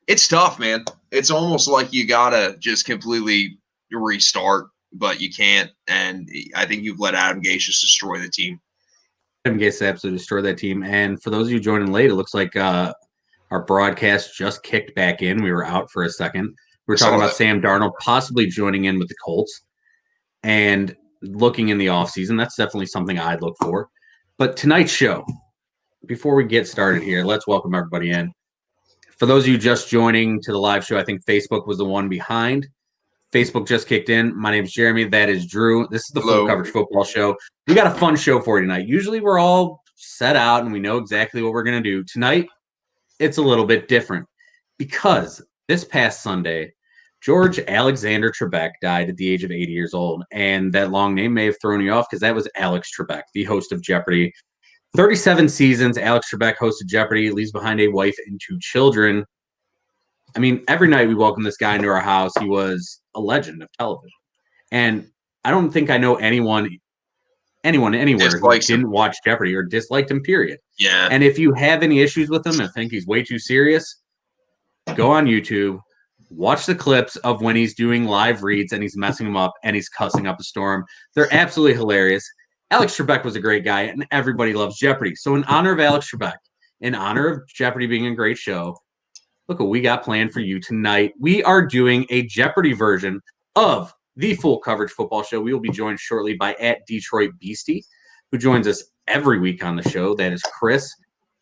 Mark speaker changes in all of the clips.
Speaker 1: It's tough, man. It's almost like you gotta just completely restart, but you can't. And I think you've let Adam Gase just destroy the team.
Speaker 2: Adam Gase absolutely destroyed that team. And for those of you joining late, it looks like our broadcast just kicked back in. We were out for a second. We were talking about Sam Darnold possibly joining in with the Colts and looking in the offseason. That's definitely something I'd look for. But tonight's show, before we get started here, let's welcome everybody in. For those of you just joining to the live show, I think Facebook was the one behind. Facebook just kicked in. My name is Jeremy. That is Drew. This is the Full Coverage Football Show. We got a fun show for you tonight. Usually we're all set out and we know exactly what we're going to do. Tonight, it's a little bit different because this past Sunday, George Alexander Trebek died at the age of 80 years old. And that long name may have thrown you off because that was Alex Trebek, the host of Jeopardy. 37 seasons, Alex Trebek hosted Jeopardy, leaves behind a wife and 2 children. I mean, every night we welcome this guy into our house. He was a legend of television. And I don't think I know anyone anywhere who didn't watch Jeopardy or disliked him, period.
Speaker 1: Yeah.
Speaker 2: And if you have any issues with him and think he's way too serious, go on YouTube, watch the clips of when he's doing live reads and he's messing them up and he's cussing up a storm. They're absolutely hilarious. Alex Trebek was a great guy, and everybody loves Jeopardy. So in honor of Alex Trebek, in honor of Jeopardy being a great show, look what we got planned for you tonight. We are doing a Jeopardy version of the Full Coverage Football Show. We will be joined shortly by @DetroitBeastie, who joins us every week on the show. That is Chris.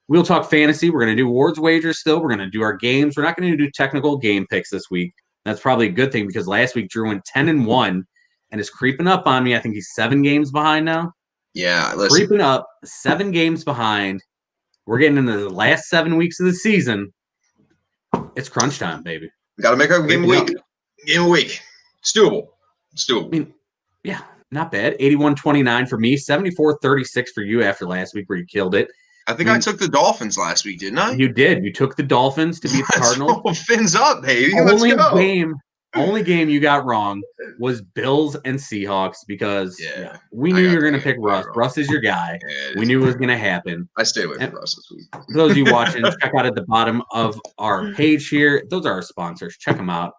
Speaker 2: We'll talk fantasy. We're going to do awards wagers still. We're going to do our games. We're not going to do technical game picks this week. That's probably a good thing because last week Drew went 10-1 and is creeping up on me. I think he's 7 games behind now.
Speaker 1: Yeah,
Speaker 2: creeping up, 7 games behind. We're getting into the last 7 weeks of the season. It's crunch time, baby.
Speaker 1: We got to make our game a week. Game a week. It's doable.
Speaker 2: I mean, yeah, not bad. 81-29 for me, 74-36 for you after last week where you killed it.
Speaker 1: I think I took the Dolphins last week, didn't I?
Speaker 2: You did. You took the Dolphins to beat the Cardinals.
Speaker 1: Fins up, baby.
Speaker 2: Only game you got wrong was Bills and Seahawks because we knew you were going to pick Russ. Russ is your guy. We knew it was going to happen.
Speaker 1: I stay away from Russ this week.
Speaker 2: For those of you watching, check out at the bottom of our page here. Those are our sponsors. Check them out.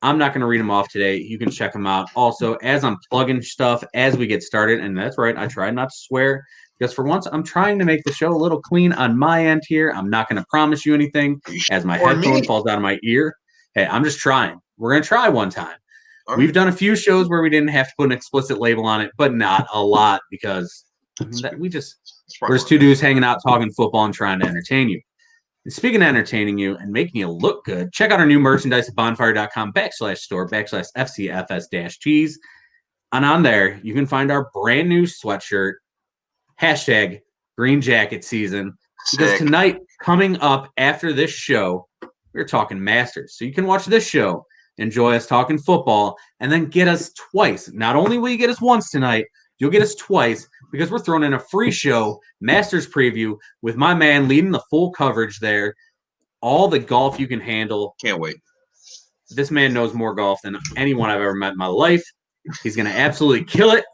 Speaker 2: I'm not going to read them off today. You can check them out. Also, as I'm plugging stuff as we get started, and that's right, I try not to swear because for once I'm trying to make the show a little clean on my end here. I'm not going to promise you anything as my headphone falls out of my ear. Hey, I'm just trying. We're going to try one time. We've done a few shows where we didn't have to put an explicit label on it, but not a lot because we're just 2 dudes hanging out, talking football and trying to entertain you. And speaking of entertaining you and making you look good, check out our new merchandise at bonfire.com/store/FCFS-cheese. And on there, you can find our brand new sweatshirt, #green jacket season. Because tonight, coming up after this show, we're talking Masters. So you can watch this show, enjoy us talking football, and then get us twice. Not only will you get us once tonight, you'll get us twice because we're throwing in a free show, Masters preview, with my man leading the full coverage there. All the golf you can handle.
Speaker 1: Can't wait.
Speaker 2: This man knows more golf than anyone I've ever met in my life. He's going to absolutely kill it.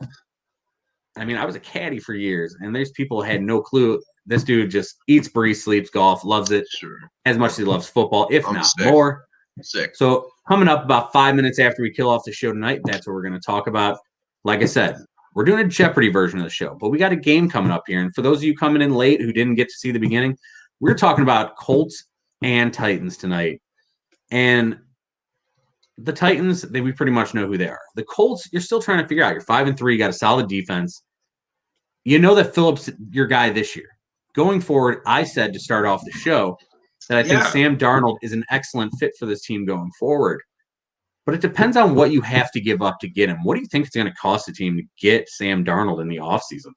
Speaker 2: I mean, I was a caddy for years, and there's people who had no clue. This dude just eats, breathes, sleeps golf, loves it as much as he loves football, if not more.
Speaker 1: Sick.
Speaker 2: So coming up about 5 minutes after we kill off the show tonight, that's what we're going to talk about. Like I said, we're doing a Jeopardy version of the show, but we got a game coming up here. And for those of you coming in late who didn't get to see the beginning, we're talking about Colts and Titans tonight. And the Titans, we pretty much know who they are. The Colts, you're still trying to figure out. You're 5-3, you got a solid defense. You know that Phillips, your guy this year. Going forward, I said to start off the show that I think Sam Darnold is an excellent fit for this team going forward. But it depends on what you have to give up to get him. What do you think it's going to cost the team to get Sam Darnold in the offseason?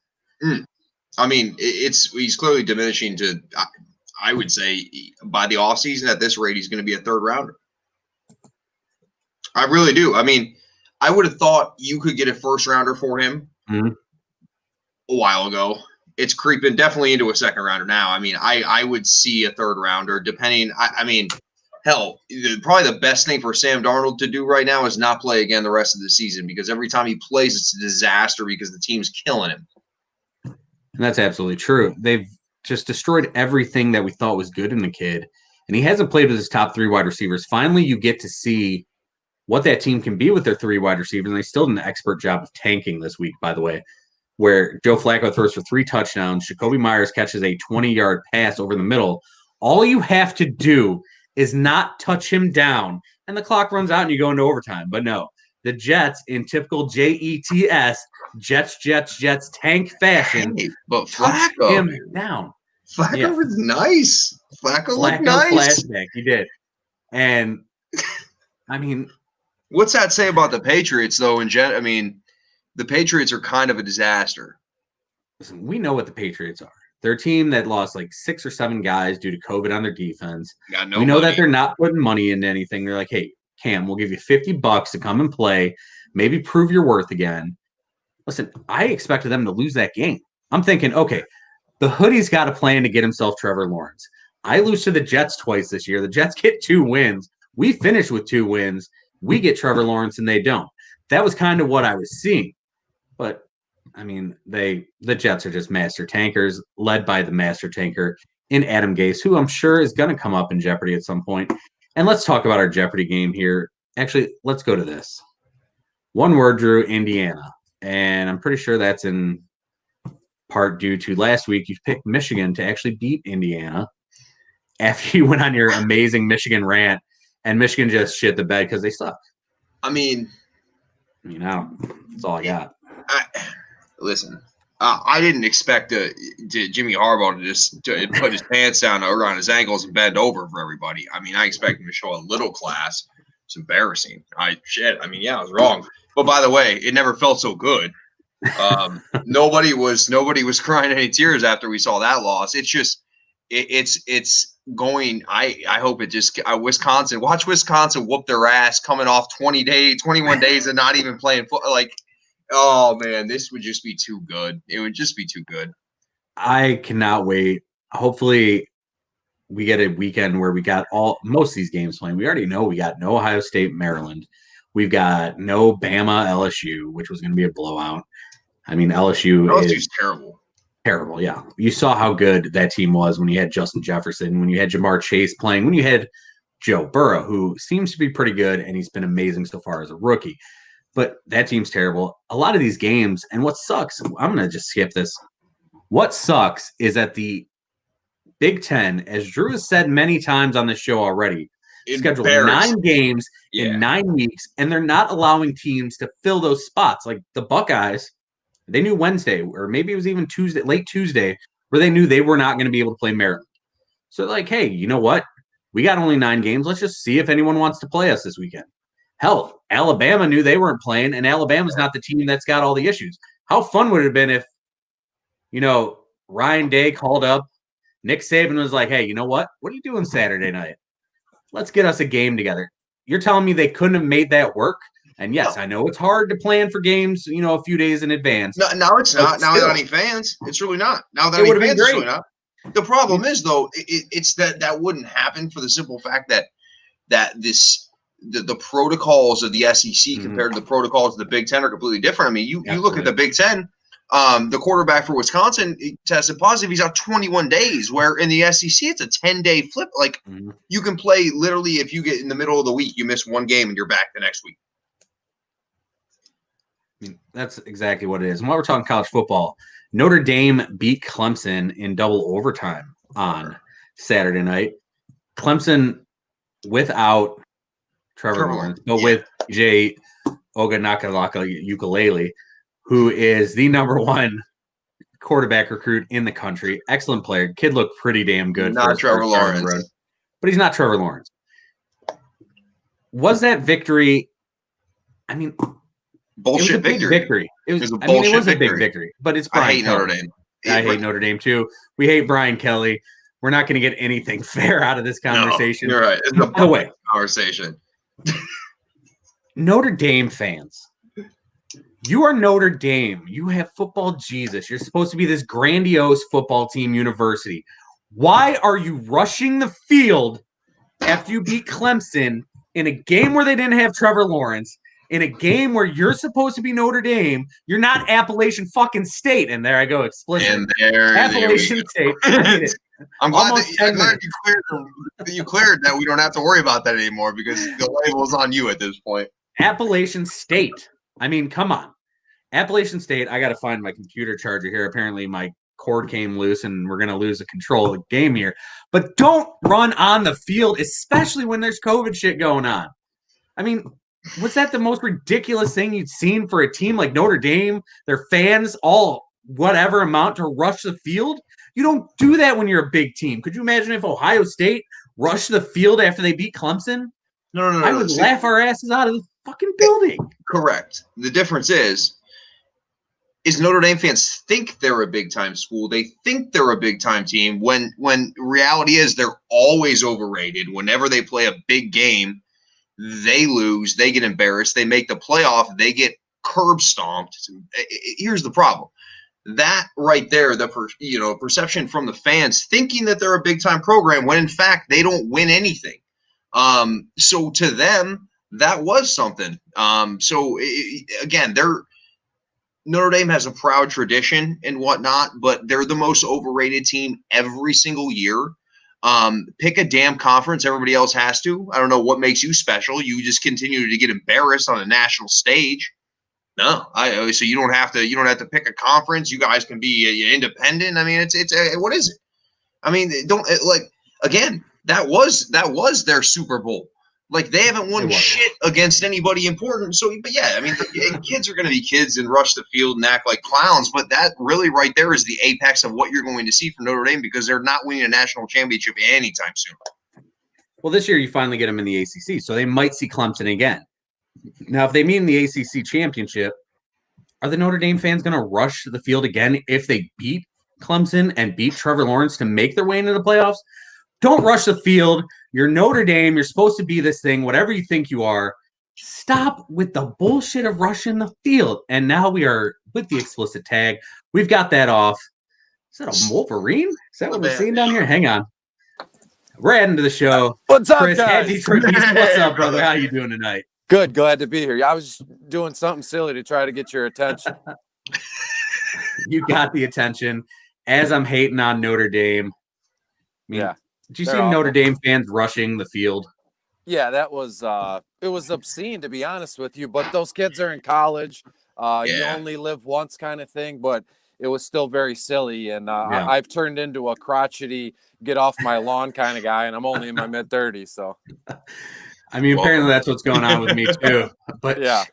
Speaker 1: I mean, he's clearly diminishing to, I would say, by the offseason at this rate, he's going to be a 3rd rounder. I really do. I mean, I would have thought you could get a 1st rounder for him a while ago. It's creeping definitely into a 2nd rounder now. I mean, I would see a 3rd rounder depending. I mean, hell, probably the best thing for Sam Darnold to do right now is not play again the rest of the season because every time he plays, it's a disaster because the team's killing him.
Speaker 2: And that's absolutely true. They've just destroyed everything that we thought was good in the kid. and he hasn't played with his top 3 wide receivers. Finally, you get to see what that team can be with their 3 wide receivers. And they still did an expert job of tanking this week, by the way, where Joe Flacco throws for 3 touchdowns. Jacoby Myers catches a 20-yard pass over the middle. All you have to do is not touch him down, and the clock runs out and you go into overtime. But no, the Jets, in typical Jets, Jets tank fashion,
Speaker 1: hey, but Flacco
Speaker 2: him down.
Speaker 1: Flacco was nice. Flacco looked nice.
Speaker 2: Flashback, he did. And I mean,
Speaker 1: what's that say about the Patriots, though? I mean, the Patriots are kind of a disaster.
Speaker 2: Listen, we know what the Patriots are. They're a team that lost like 6 or 7 guys due to COVID on their defense. We know that they're not putting money into anything. They're like, hey, Cam, we'll give you $50 to come and play, maybe prove your worth again. Listen, I expected them to lose that game. I'm thinking, okay, the hoodie's got a plan to get himself Trevor Lawrence. I lose to the Jets twice this year. The Jets get 2 wins. We finish with 2 wins. We get Trevor Lawrence and they don't. That was kind of what I was seeing. But I mean, the Jets are just master tankers, led by the master tanker in Adam Gase, who I'm sure is going to come up in Jeopardy at some point. And let's talk about our Jeopardy game here. Actually, let's go to this. One word, Drew, Indiana. And I'm pretty sure that's in part due to last week you picked Michigan to actually beat Indiana after you went on your amazing Michigan rant, and Michigan just shit the bed because they suck.
Speaker 1: I mean,
Speaker 2: that's all I got.
Speaker 1: Listen, I didn't expect Jimmy Harbaugh to just put his pants down around his ankles and bend over for everybody. I mean, I expect him to show a little class. It's embarrassing. I was wrong. But by the way, it never felt so good. Nobody was crying any tears after we saw that loss. It's just it's going. I hope it just Wisconsin. Watch Wisconsin whoop their ass coming off 21 days and not even playing football. Like, oh man, this would just be too good. It would just be too good.
Speaker 2: I cannot wait. Hopefully we get a weekend where we got most of these games playing. We already know we got no Ohio State, Maryland. We've got no Bama, LSU, which was going to be a blowout. I mean, LSU's
Speaker 1: terrible.
Speaker 2: Terrible, yeah. You saw how good that team was when you had Justin Jefferson, when you had Jamar Chase playing, when you had Joe Burrow, who seems to be pretty good, and he's been amazing so far as a rookie. But that team's terrible. A lot of these games, and what sucks, I'm going to just skip this. What sucks is that the Big Ten, as Drew has said many times on this show already, scheduled 9 games in 9 weeks, and they're not allowing teams to fill those spots. Like the Buckeyes, they knew Wednesday, or maybe it was even Tuesday, late Tuesday, where they knew they were not going to be able to play Maryland. So like, hey, you know what? We got only 9 games. Let's just see if anyone wants to play us this weekend. Hell, Alabama knew they weren't playing, and Alabama's not the team that's got all the issues. How fun would it have been if, Ryan Day called up, Nick Saban was like, hey, you know what? What are you doing Saturday night? Let's get us a game together. You're telling me they couldn't have made that work? And yes, I know it's hard to plan for games, a few days in advance.
Speaker 1: No, now it's not. Now without any fans, it's really not. Now that any fans, it's really not. The problem is, though, it's that wouldn't happen for the simple fact that the protocols of the SEC compared to the protocols of the Big Ten are completely different. I mean, you look at the Big Ten. The quarterback for Wisconsin tested positive. He's out 21 days, where in the SEC, it's a 10-day flip. Like, you can play literally if you get in the middle of the week, you miss 1 game and you're back the next week.
Speaker 2: I mean, that's exactly what it is. And while we're talking college football, Notre Dame beat Clemson in double overtime on Saturday night. Clemson without Trevor Lawrence, but with Jay Oganakalaka Ukulele, who is the number 1 quarterback recruit in the country. Excellent player. Kid looked pretty damn good.
Speaker 1: Not Trevor Lawrence.
Speaker 2: But he's not Trevor Lawrence. Was that victory? I mean,
Speaker 1: bullshit
Speaker 2: victory. It was a big victory. But it's Brian. I hate Notre Dame. I hate Notre Dame too. We hate Brian Kelly. We're not going to get anything fair out of this conversation.
Speaker 1: No, you're right. It's a way conversation.
Speaker 2: Notre Dame fans. You are Notre Dame. You have football Jesus. You're supposed to be this grandiose football team university. Why are you rushing the field after you beat Clemson in a game where they didn't have Trevor Lawrence, in a game where you're supposed to be Notre Dame? You're not Appalachian fucking State. And there I go, explicit.
Speaker 1: And there
Speaker 2: Appalachian State.
Speaker 1: I'm glad that you cleared that we don't have to worry about that anymore because the label's on you at this point.
Speaker 2: Appalachian State. I mean, come on. Appalachian State, I got to find my computer charger here. Apparently my cord came loose and we're going to lose the control of the game here. But don't run on the field, especially when there's COVID shit going on. I mean, was that the most ridiculous thing you'd seen for a team like Notre Dame? Their fans all whatever amount to rush the field? You don't do that when you're a big team. Could you imagine if Ohio State rushed the field after they beat Clemson?
Speaker 1: No.
Speaker 2: I would laugh our asses out of the fucking building.
Speaker 1: Correct. The difference is Notre Dame fans think they're a big-time school. They think they're a big-time team when reality is they're always overrated. Whenever they play a big game, they lose. They get embarrassed. They make the playoff. They get curb stomped. Here's the problem. That right there, perception from the fans thinking that they're a big-time program when, in fact, they don't win anything. So to them, that was something. Again, Notre Dame has a proud tradition and whatnot, but they're the most overrated team every single year. Pick a damn conference. Everybody else has to. I don't know what makes you special. You just continue to get embarrassed on a national stage. No, so you don't have to pick a conference. You guys can be independent. I mean, it's what is it? I mean, again, that was their Super Bowl. Like, they haven't won shit against anybody important. So, but yeah, I mean, kids are going to be kids and rush the field and act like clowns. But that really right there is the apex of what you're going to see from Notre Dame because they're not winning a national championship anytime soon.
Speaker 2: Well, this year you finally get them in the ACC, so they might see Clemson again. Now, if they meet in the ACC championship, are the Notre Dame fans going to rush the field again if they beat Clemson and beat Trevor Lawrence to make their way into the playoffs? Don't rush the field. You're Notre Dame. You're supposed to be this thing, whatever you think you are. Stop with the bullshit of rushing the field. And now we are with the explicit tag. We've got that off. Is that a Wolverine? Is that what we're seeing down here? Hang on. We're adding to the show.
Speaker 3: What's up,
Speaker 2: Chris,
Speaker 3: guys?
Speaker 2: What's up, brother? How you doing tonight?
Speaker 3: Good. Glad to be here. I was just doing something silly to try to get your attention.
Speaker 2: You got the attention. As I'm hating on Notre Dame. I mean,
Speaker 3: yeah.
Speaker 2: Did you see Notre Dame fans rushing the field?
Speaker 3: Yeah, that was it was obscene, to be honest with you. But those kids are in college. You only live once kind of thing. But it was still very silly. And I've turned into a crotchety, get off my lawn kind of guy. And I'm only in my mid-30s. So,
Speaker 2: I mean, apparently that's what's going on with me, too. But
Speaker 3: yeah.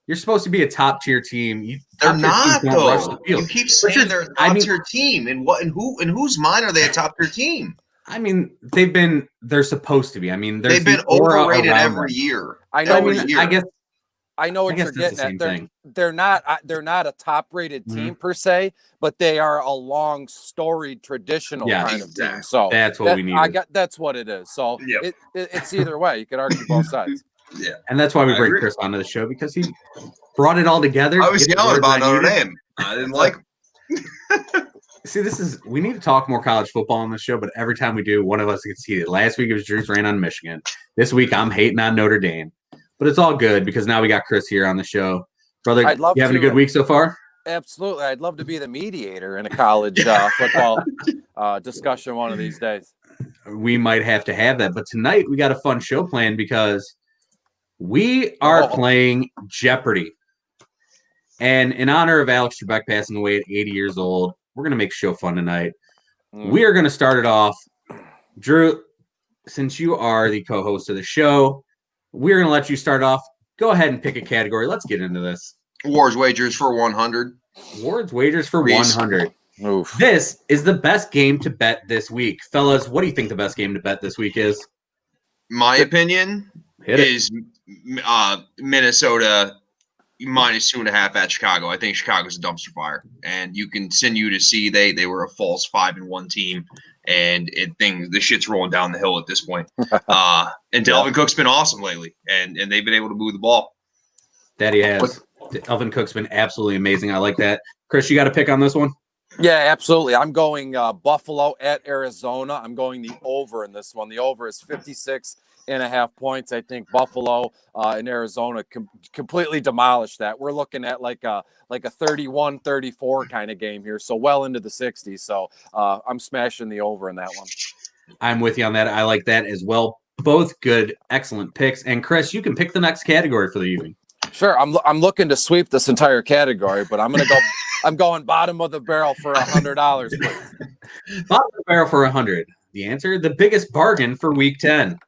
Speaker 2: You're supposed to be a top-tier team.
Speaker 1: They're not, though. You keep saying they're a top-tier team. In whose mind are they a top-tier team?
Speaker 2: I mean, they're supposed to be. I mean,
Speaker 1: they've been overrated every year.
Speaker 3: I know.
Speaker 2: I
Speaker 3: know what you're getting at. They're not a top-rated team per se, but they are a long, storied, traditional kind of team. So
Speaker 2: that's what we need.
Speaker 3: That's what it is. So it's either way. You could argue both sides.
Speaker 1: Yeah,
Speaker 2: and that's why we bring Chris onto the show because he brought it all together.
Speaker 1: I was yelling about Notre Dame. I didn't like.
Speaker 2: See, we need to talk more college football on this show, but every time we do, one of us gets heated. Last week it was Drew's rain on Michigan. This week I'm hating on Notre Dame. But it's all good because now we got Chris here on the show. Brother, you having a good week so far?
Speaker 3: Absolutely. I'd love to be the mediator in a college football discussion one of these days.
Speaker 2: We might have to have that. But tonight we got a fun show planned because we are playing Jeopardy. And in honor of Alex Trebek passing away at 80 years old, we're going to make the show fun tonight. We are going to start it off. Drew, since you are the co-host of the show, we're going to let you start off. Go ahead and pick a category. Let's get into this.
Speaker 1: Wars wagers for 100.
Speaker 2: Wars wagers for 100.
Speaker 3: Oof.
Speaker 2: This is the best game to bet this week. Fellas, what do you think the best game to bet this week is?
Speaker 1: My opinion is Minnesota minus 2.5 at Chicago. I think Chicago's a dumpster fire, and you continue to see they were a false 5-1 team, and the shit's rolling down the hill at this point. And Dalvin Cook's been awesome lately, and they've been able to move the ball.
Speaker 2: That he has. Dalvin Cook's been absolutely amazing. I like that. Chris, you got a pick on this one?
Speaker 3: Yeah, absolutely. I'm going Buffalo at Arizona. I'm going the over in this one. The over is 56.5 points. I think Buffalo and Arizona completely demolished that. We're looking at like a 31-34 kind of game here, so well into the 60s. So I'm smashing the over in that one.
Speaker 2: I'm with you on that. I like that as well. Both good, excellent picks. And Chris, you can pick the next category for the evening.
Speaker 3: Sure. I'm looking to sweep this entire category, but I'm going bottom of the barrel for $100, please.
Speaker 2: Bottom of the barrel for 100. The answer: the biggest bargain for Week 10.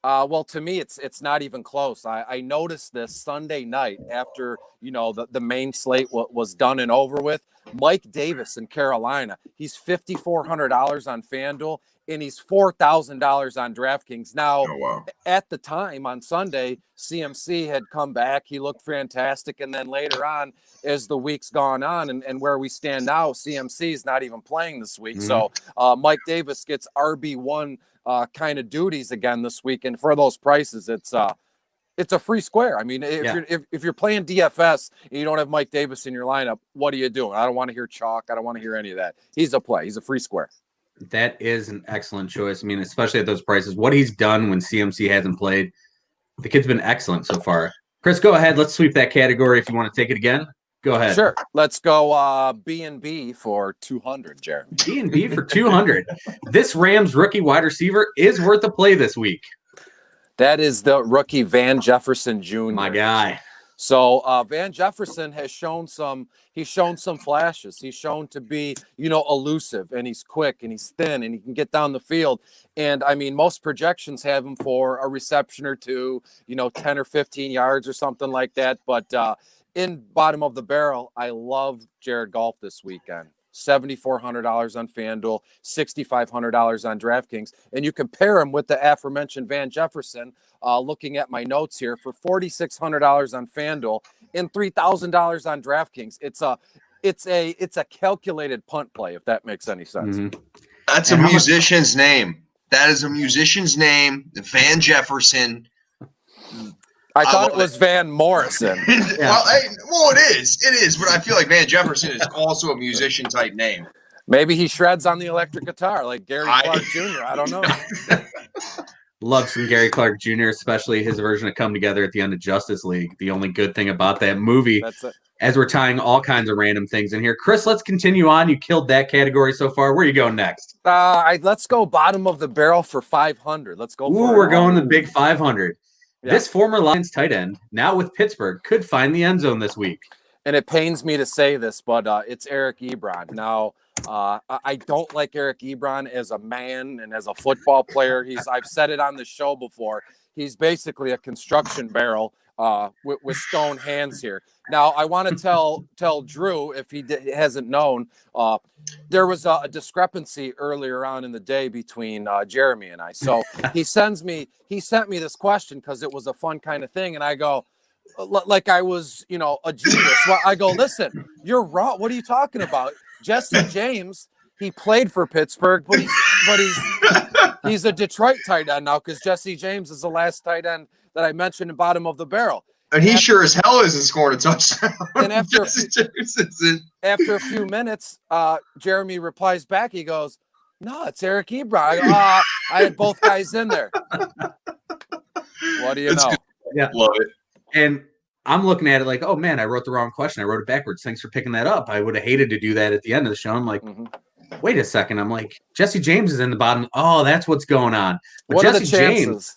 Speaker 3: Well, to me, it's not even close. I noticed this Sunday night after the main slate was done and over with. Mike Davis in Carolina, he's $5,400 on FanDuel and he's $4,000 on DraftKings. Now, At the time on Sunday, CMC had come back. He looked fantastic, and then later on, as the week's gone on, and where we stand now, CMC is not even playing this week. So Mike Davis gets RB1 kind of duties again this week, and for those prices, it's a free square. I mean, if you're playing DFS and you don't have Mike Davis in your lineup, what are you doing? I don't want to hear chalk. I don't want to hear any of that. He's a play. He's a free square.
Speaker 2: That is an excellent choice. I mean, especially at those prices, what he's done when CMC hasn't played, the kid's been excellent so far. Chris, go ahead. Let's sweep that category if you want to take it again. Go ahead.
Speaker 3: Sure. Let's go B&B for 200, Jeremy.
Speaker 2: B&B for 200. This Rams rookie wide receiver is worth a play this week.
Speaker 3: That is the rookie Van Jefferson Jr.
Speaker 2: My guy.
Speaker 3: So Van Jefferson has shown some flashes. He's shown to be, elusive, and he's quick and he's thin and he can get down the field. And I mean, most projections have him for a reception or two, 10 or 15 yards or something like that. But in bottom of the barrel, I love Jared Goff this weekend. $7,400 on FanDuel, $6,500 on DraftKings. And you compare him with the aforementioned Van Jefferson, looking at my notes here, for $4,600 on FanDuel and $3,000 on DraftKings. It's a calculated punt play, if that makes any sense.
Speaker 1: Mm-hmm. That's a musician's name. That is a musician's name, Van Jefferson.
Speaker 3: I thought it was Van Morrison.
Speaker 2: Yeah.
Speaker 1: Well, it is, but I feel like Van Jefferson is also a musician type name.
Speaker 3: Maybe he shreds on the electric guitar like Gary Clark Jr. I don't know.
Speaker 2: Love some Gary Clark Jr., especially his version of Come Together at the end of Justice League. The only good thing about that movie, as we're tying all kinds of random things in here. Chris, let's continue on. You killed that category so far. Where are you going next?
Speaker 3: Let's go bottom of the barrel for 500. Let's go.
Speaker 2: We're going the big 500. Yeah. This former Lions tight end, now with Pittsburgh, could find the end zone this week.
Speaker 3: And it pains me to say this, but it's Eric Ebron. Now, I don't like Eric Ebron as a man and as a football player. I've said it on the show before. He's basically a construction barrel with stone hands here. Now, I want to tell Drew, if he hasn't known, there was a discrepancy earlier on in the day between Jeremy and I. So he sent me this question because it was a fun kind of thing, and I go, like I was, a genius. Well, I go, listen, you're wrong. What are you talking about? Jesse James, he played for Pittsburgh, but he's a Detroit tight end now because Jesse James is the last tight end that I mentioned in bottom of the barrel.
Speaker 1: And he sure as hell isn't scoring a touchdown.
Speaker 3: And after a few minutes, Jeremy replies back. He goes, "No, it's Eric Ebron." I go, I had both guys in there. What do you know?
Speaker 1: Good. Yeah, love it.
Speaker 2: And I'm looking at it like, oh man, I wrote the wrong question. I wrote it backwards. Thanks for picking that up. I would have hated to do that at the end of the show. I'm like, wait a second. I'm like, Jesse James is in the bottom. Oh, that's what's going on. But
Speaker 3: what are the chances?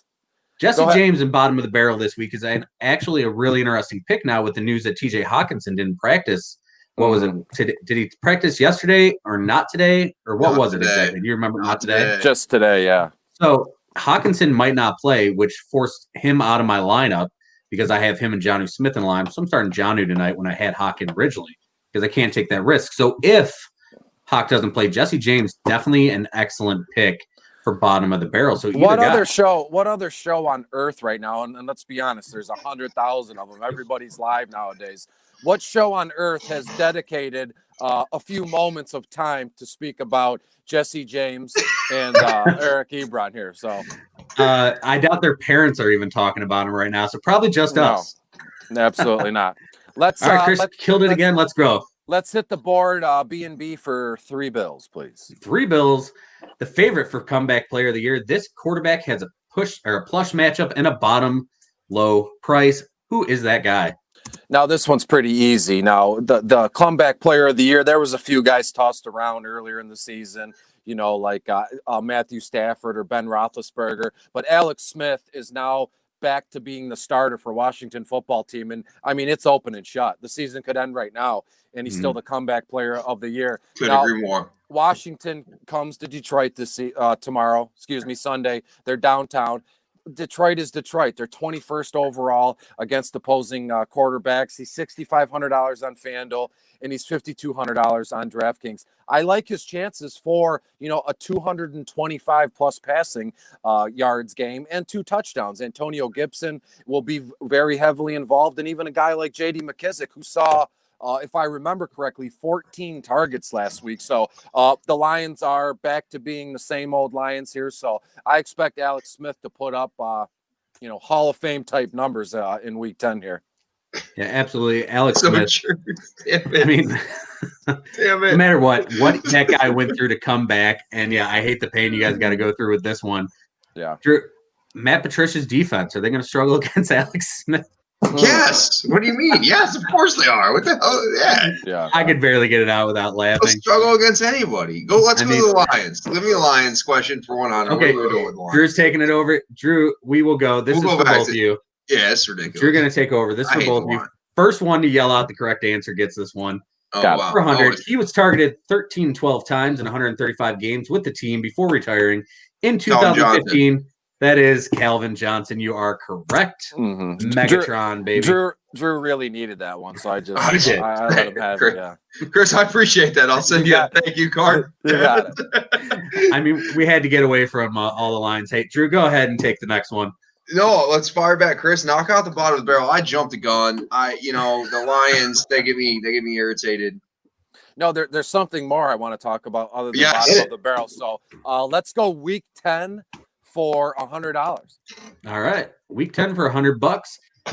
Speaker 2: Jesse James in bottom of the barrel this week is actually a really interesting pick now with the news that TJ Hawkinson didn't practice. What was it? Did he practice yesterday or not today? Or what was it exactly? Do you remember? Not today?
Speaker 3: Just today, yeah.
Speaker 2: So Hawkinson might not play, which forced him out of my lineup because I have him and Jonnu Smith in line. So I'm starting Jonnu tonight when I had Hawk in originally because I can't take that risk. So if Hawk doesn't play, Jesse James, definitely an excellent pick for bottom of the barrel. So
Speaker 3: what other show on earth right now? And let's be honest, there's 100,000 of them. Everybody's live nowadays. What show on earth has dedicated a few moments of time to speak about Jesse James and Eric Ebron here? So
Speaker 2: I doubt their parents are even talking about him right now. So probably just us.
Speaker 3: Absolutely not. All
Speaker 2: right, Chris killed it again. Let's go.
Speaker 3: Let's hit the board. B&B for $3, please.
Speaker 2: $3. The favorite for comeback player of the year. This quarterback has a plush matchup and a bottom low price. Who is that guy?
Speaker 3: Now, this one's pretty easy. Now, the comeback player of the year, there was a few guys tossed around earlier in the season, like Matthew Stafford or Ben Roethlisberger. But Alex Smith is now back to being the starter for Washington football team. And, I mean, it's open and shut. The season could end right now, and he's still the comeback player of the year.
Speaker 1: Couldn't agree more.
Speaker 3: Washington comes to Detroit Sunday. They're downtown. Detroit is Detroit. They're 21st overall against opposing quarterbacks. He's $6,500 on FanDuel, and he's $5,200 on DraftKings. I like his chances for, a 225 plus passing yards game and 2 touchdowns. Antonio Gibson will be very heavily involved, and even a guy like J.D. McKissick, who saw, if I remember correctly, 14 targets last week. So the Lions are back to being the same old Lions here. So I expect Alex Smith to put up, Hall of Fame type numbers in week 10 here.
Speaker 2: Yeah, absolutely. Alex Smith. I mean, no matter what that guy went through to come back. And yeah, I hate the pain you guys got to go through with this one.
Speaker 3: Yeah.
Speaker 2: Drew, Matt Patricia's defense, are they going to struggle against Alex Smith?
Speaker 1: Yes. What do you mean? Yes, of course they are. What the hell?
Speaker 3: Yeah.
Speaker 2: I could barely get it out without laughing.
Speaker 1: They'll struggle against anybody. Let's go to the Lions. Give me a Lions question for one on.
Speaker 2: Okay. Drew's taking it over. Drew, we will go. This is for both of you.
Speaker 1: Yeah, it's ridiculous.
Speaker 2: Drew going to take over. This is for both of you. First one to yell out the correct answer gets this one.
Speaker 1: Oh, wow.
Speaker 2: For 100. He was targeted 12 times in 135 games with the team before retiring in 2015. That is Calvin Johnson. You are correct.
Speaker 3: Mm-hmm.
Speaker 2: Megatron, baby.
Speaker 3: Drew really needed that one, so I let him have it. Yeah.
Speaker 1: Chris, I appreciate that. I'll send you a thank you card.
Speaker 3: You got it.
Speaker 2: I mean, we had to get away from all the lines. Hey, Drew, go ahead and take the next one.
Speaker 1: No, let's fire back, Chris. Knock out the bottom of the barrel. I jumped the gun. The Lions, they get me irritated.
Speaker 3: No, there's something more I want to talk about other than the bottom of the barrel. So let's go week 10 for $100.
Speaker 2: All right. Week 10 for $100.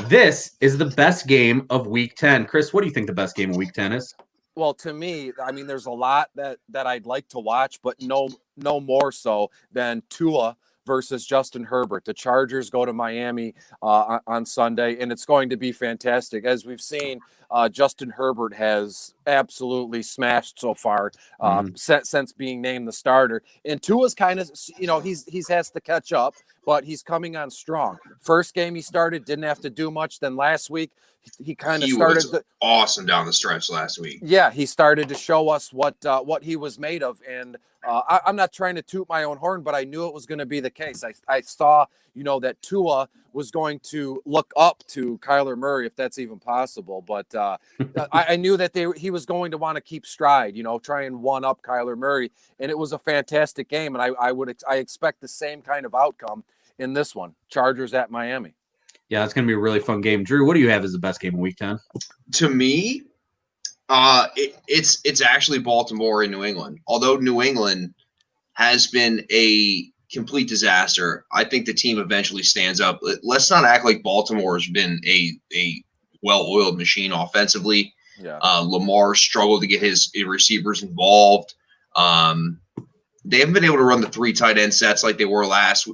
Speaker 2: This is the best game of week 10. Chris, what do you think the best game of week 10 is?
Speaker 3: Well, to me, I mean, there's a lot that I'd like to watch, but no more so than Tua versus Justin Herbert. The Chargers go to Miami on Sunday, and it's going to be fantastic. As we've seen, Justin Herbert has absolutely smashed so far since being named the starter. And Tua's kind of, he's has to catch up, but he's coming on strong. First game he started, didn't have to do much. Then last week, he kind of started
Speaker 1: awesome down the stretch last week.
Speaker 3: Yeah, he started to show us what he was made of, and I'm not trying to toot my own horn, but I knew it was going to be the case. I saw, that Tua was going to look up to Kyler Murray, if that's even possible. But I knew that he was going to want to keep stride, try and one up Kyler Murray, and it was a fantastic game. And I expect the same kind of outcome in this one. Chargers at Miami.
Speaker 2: Yeah, it's going to be a really fun game. Drew, what do you have as the best game of week 10?
Speaker 1: To me, it's actually Baltimore and New England. Although New England has been a complete disaster, I think the team eventually stands up. Let's not act like Baltimore's been a well-oiled machine offensively.
Speaker 3: Yeah.
Speaker 1: Lamar struggled to get his receivers involved. They haven't been able to run the 3 tight end sets like they were last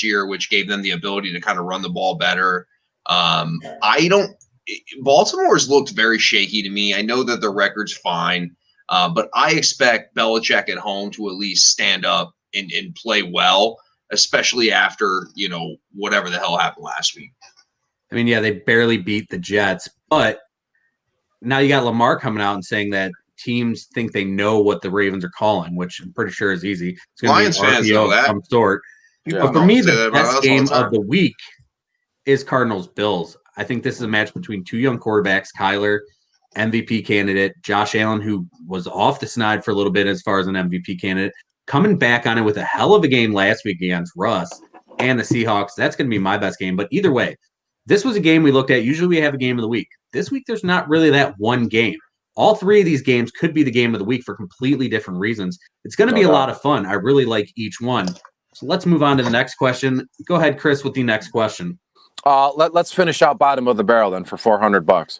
Speaker 1: year, which gave them the ability to kind of run the ball better. Baltimore's looked very shaky to me. I know that the record's fine, but I expect Belichick at home to at least stand up and play well, especially after, whatever the hell happened last week.
Speaker 2: I mean, yeah, they barely beat the Jets, but now you got Lamar coming out and saying that teams think they know what the Ravens are calling, which I'm pretty sure is easy. It's going to be an RPO of some sort. Yeah, but for me, the best game of the week is Cardinals-Bills. I think this is a match between 2 young quarterbacks, Kyler, MVP candidate, Josh Allen, who was off the snide for a little bit as far as an MVP candidate, coming back on it with a hell of a game last week against Russ and the Seahawks. That's going to be my best game. But either way, this was a game we looked at. Usually we have a game of the week. This week, there's not really that one game. All 3 of these games could be the game of the week for completely different reasons. It's going to be a lot of fun. I really like each one. So let's move on to the next question. Go ahead, Chris, with the next question.
Speaker 3: Let's finish out bottom of the barrel then for $400.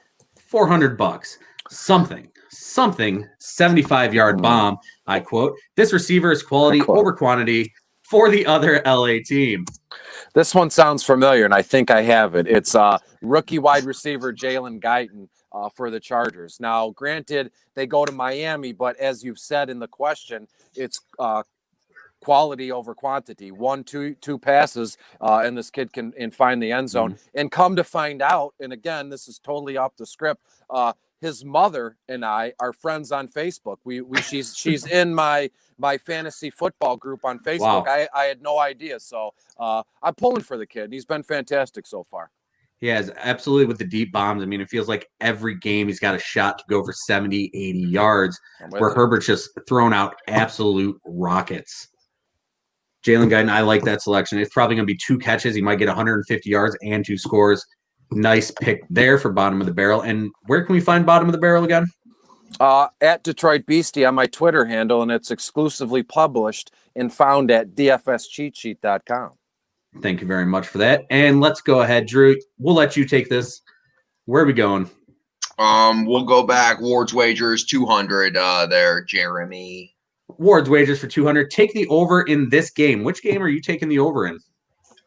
Speaker 2: $400. Something. something 75-yard bomb. I quote, "This receiver is quality over quantity for the other LA team."
Speaker 3: This one sounds familiar, and I think I have it. It's rookie wide receiver Jalen Guyton for the Chargers. Now, granted, they go to Miami, but as you've said in the question, it's quality over quantity. Two passes, and this kid can find the end zone. And come to find out, and again, this is totally off the script. His mother and I are friends on Facebook. She's in my fantasy football group on Facebook. Wow. I had no idea. So I'm pulling for the kid. He's been fantastic so far.
Speaker 2: He has, absolutely, with the deep bombs. I mean, it feels like every game he's got a shot to go for 70, 80 yards, where Herbert's just thrown out absolute rockets. Jalen Guyton, I like that selection. It's probably going to be 2 catches. He might get 150 yards and 2 scores. Nice pick there for bottom of the barrel. And where can we find bottom of the barrel again?
Speaker 3: At Detroit Beastie on my Twitter handle, and it's exclusively published and found at dfscheatsheet.com.
Speaker 2: Thank you very much for that. And let's go ahead, Drew. We'll let you take this. Where are we going?
Speaker 1: We'll go back. Ward's Wagers, 200 there, Jeremy.
Speaker 2: Ward's Wagers for 200. Take the over in this game. Which game are you taking the over in?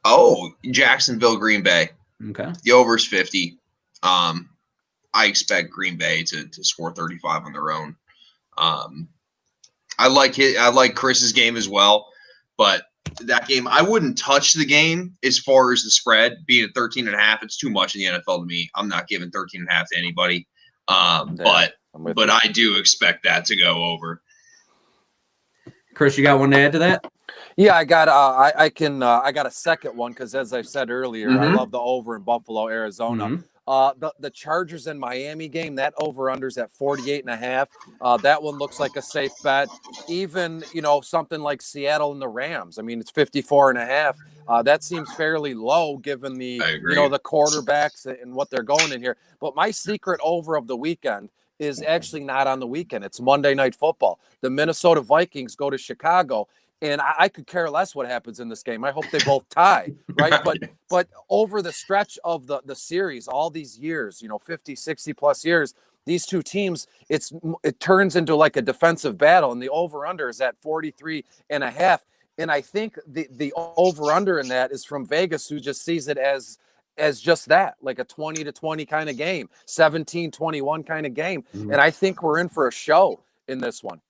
Speaker 1: Oh, Jacksonville, Green Bay.
Speaker 2: Okay.
Speaker 1: The over's 50. I expect Green Bay to score 35 on their own. I like Chris's game as well, but that game, I wouldn't touch the game as far as the spread being at 13.5. It's too much in the NFL to me. I'm not giving 13.5 to anybody. But I do expect that to go over.
Speaker 2: Chris, you got one to add to that?
Speaker 3: Yeah, I got I got a second one because, as I said earlier, I love the over in Buffalo, Arizona. The Chargers and Miami game, that over-under's at 48.5. That one looks like a safe bet. Even, something like Seattle and the Rams. I mean, it's 54.5. That seems fairly low given the, the quarterbacks and what they're going in here. But my secret over of the weekend is actually not on the weekend. It's Monday Night Football. The Minnesota Vikings go to Chicago. And I could care less what happens in this game. I hope they both tie, right? But over the stretch of the series, all these years, 50, 60 plus years, these two teams, it turns into like a defensive battle, and the over-under is at 43.5. And I think the over-under in that is from Vegas, who just sees it as just that, like a 20-20 kind of game, 17-21 kind of game. And I think we're in for a show in this one.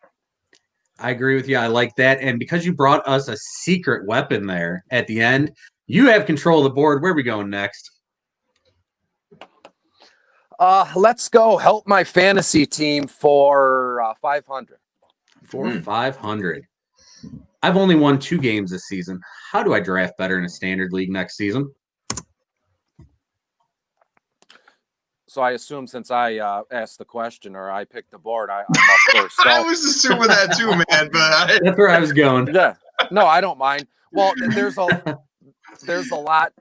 Speaker 2: I agree with you. I like that. And because you brought us a secret weapon there at the end, you have control of the board. Where are we going next?
Speaker 3: Let's go help my fantasy team for 500.
Speaker 2: For 500. I've only won 2 games this season. How do I draft better in a standard league next season?
Speaker 3: So I assume since I asked the question or I picked the board, I'm up first. So.
Speaker 1: I was assuming that too, man. But
Speaker 2: that's where I was going.
Speaker 3: Yeah, no, I don't mind. Well, there's a lot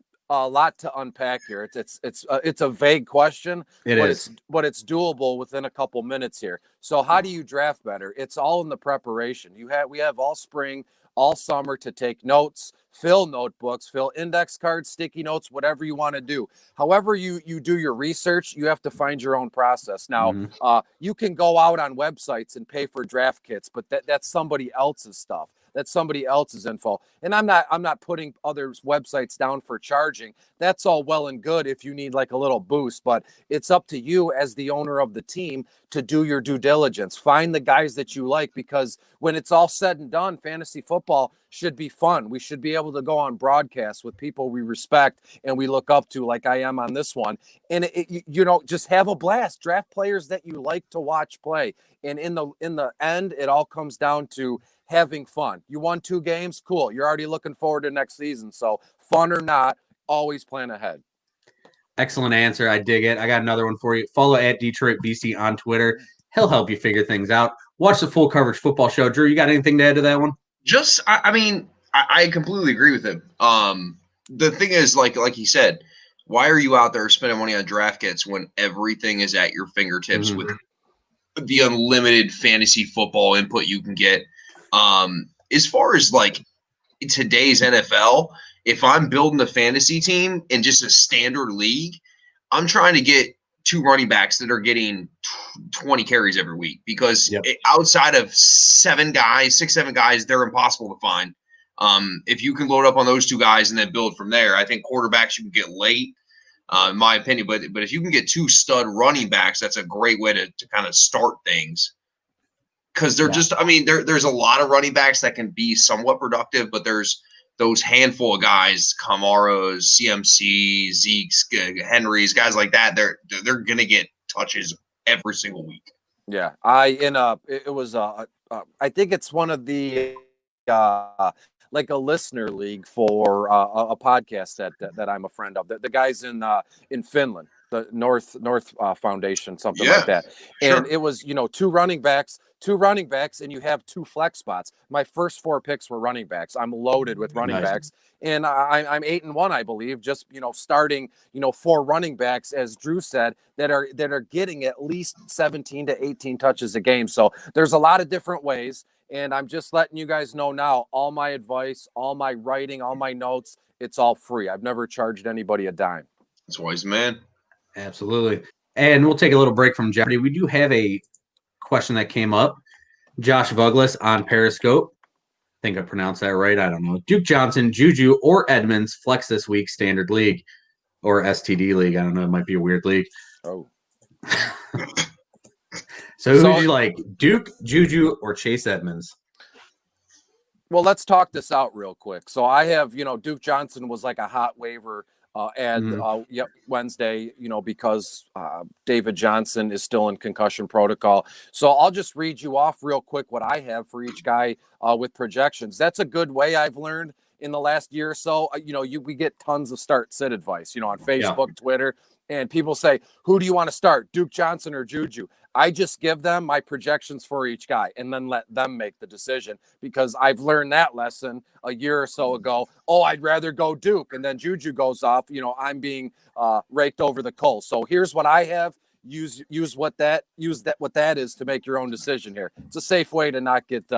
Speaker 3: to unpack here. It's a vague question, but it's doable within a couple minutes here. So how do you draft better? It's all in the preparation. We have all spring, all summer to take notes, fill notebooks, fill index cards, sticky notes, whatever you want to do. However you do your research, you have to find your own process. Now, you can go out on websites and pay for draft kits, but that's somebody else's stuff. That's somebody else's info. And I'm not putting others' websites down for charging. That's all well and good if you need like a little boost, but it's up to you as the owner of the team to do your due diligence. Find the guys that you like, because when it's all said and done, fantasy football should be fun. We should be able to go on broadcast with people we respect and we look up to, like I am on this one. And just have a blast. Draft players that you like to watch play. And in the end, it all comes down to having fun. You won 2 games, cool. You're already looking forward to next season. So fun or not, always plan ahead.
Speaker 2: Excellent answer. I dig it. I got another one for you. Follow at Detroit BC on Twitter. He'll help you figure things out. Watch the full coverage football show. Drew, you got anything to add to that one?
Speaker 1: I completely agree with him. The thing is, like he said, why are you out there spending money on draft kits when everything is at your fingertips with the unlimited fantasy football input you can get? As far as like today's NFL, if I'm building a fantasy team in just a standard league, I'm trying to get two running backs that are getting 20 carries every week because outside of 7 guys, 6, 7 guys, they're impossible to find. If you can load up on those 2 guys and then build from there, I think quarterbacks you can get late, in my opinion. But if you can get 2 stud running backs, that's a great way to kind of start things. Because they're just, I mean, there's a lot of running backs that can be somewhat productive, but there's those handful of guys, Camaros, CMC, Zeke's, Henry's, guys like that. They're gonna get touches every single week.
Speaker 3: Yeah, it was I think it's one of the like a listener league for a podcast that I'm a friend of. The guys in Finland, the North Foundation, something like that. And it was 2 running backs, and you have 2 flex spots. My first 4 picks were running backs. I'm loaded with running backs, and I'm 8-1, I believe. Just starting 4 running backs, as Drew said, that are getting at least 17 to 18 touches a game. So there's a lot of different ways. And I'm just letting you guys know now, all my advice, all my writing, all my notes, it's all free. I've never charged anybody a dime.
Speaker 1: That's wise, man.
Speaker 2: Absolutely. And we'll take a little break from Jeopardy. We do have a question that came up. Josh Vuglas on Periscope. I think I pronounced that right. I don't know. Duke Johnson, Juju, or Edmonds flex this week, standard league or STD league. I don't know. It might be a weird league.
Speaker 3: Oh.
Speaker 2: So who do you like, Duke, Juju, or Chase Edmonds?
Speaker 3: Well, let's talk this out real quick. So I have, Duke Johnson was like a hot waiver Wednesday, because David Johnson is still in concussion protocol. So I'll just read you off real quick what I have for each guy with projections. That's a good way I've learned in the last year or so. We get tons of start-sit advice, on Facebook, Twitter, and people say, who do you want to start, Duke Johnson or Juju? I just give them my projections for each guy and then let them make the decision, because I've learned that lesson a year or so ago. Oh, I'd rather go Duke. And then Juju goes off, I'm being raked over the coals. So here's what I have. Use what that is to make your own decision here. It's a safe way to not get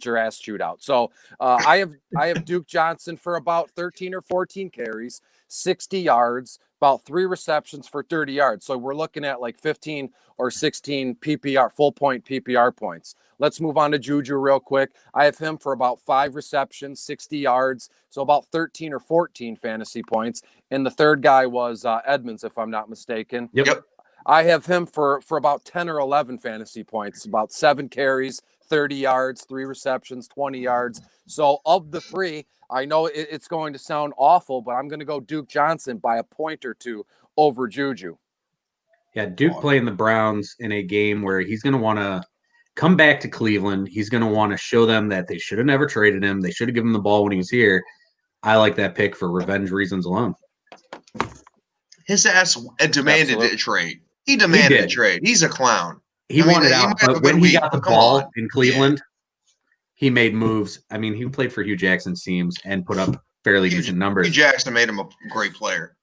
Speaker 3: your ass chewed out. So I have Duke Johnson for about 13 or 14 carries, 60 yards, about 3 receptions for 30 yards. So we're looking at like 15 or 16 PPR, full point PPR points. Let's move on to Juju real quick. I have him for about 5 receptions, 60 yards. So about 13 or 14 fantasy points. And the third guy was Edmonds, if I'm not mistaken.
Speaker 2: Yep.
Speaker 3: I have him for about 10 or 11 fantasy points, about 7 carries, 30 yards, 3 receptions, 20 yards. So of the 3, I know it's going to sound awful, but I'm going to go Duke Johnson by a point or 2 over Juju.
Speaker 2: Yeah, Duke playing the Browns in a game where he's going to want to come back to Cleveland. He's going to want to show them that they should have never traded him. They should have given him the ball when he was here. I like that pick for revenge reasons alone.
Speaker 1: His ass demanded a trade. He demanded a trade. He's a clown.
Speaker 2: He wanted out, but when he got the ball in Cleveland, he made moves. I mean, he played for Hugh Jackson's teams and put up fairly decent numbers.
Speaker 1: Hugh Jackson made him a great player.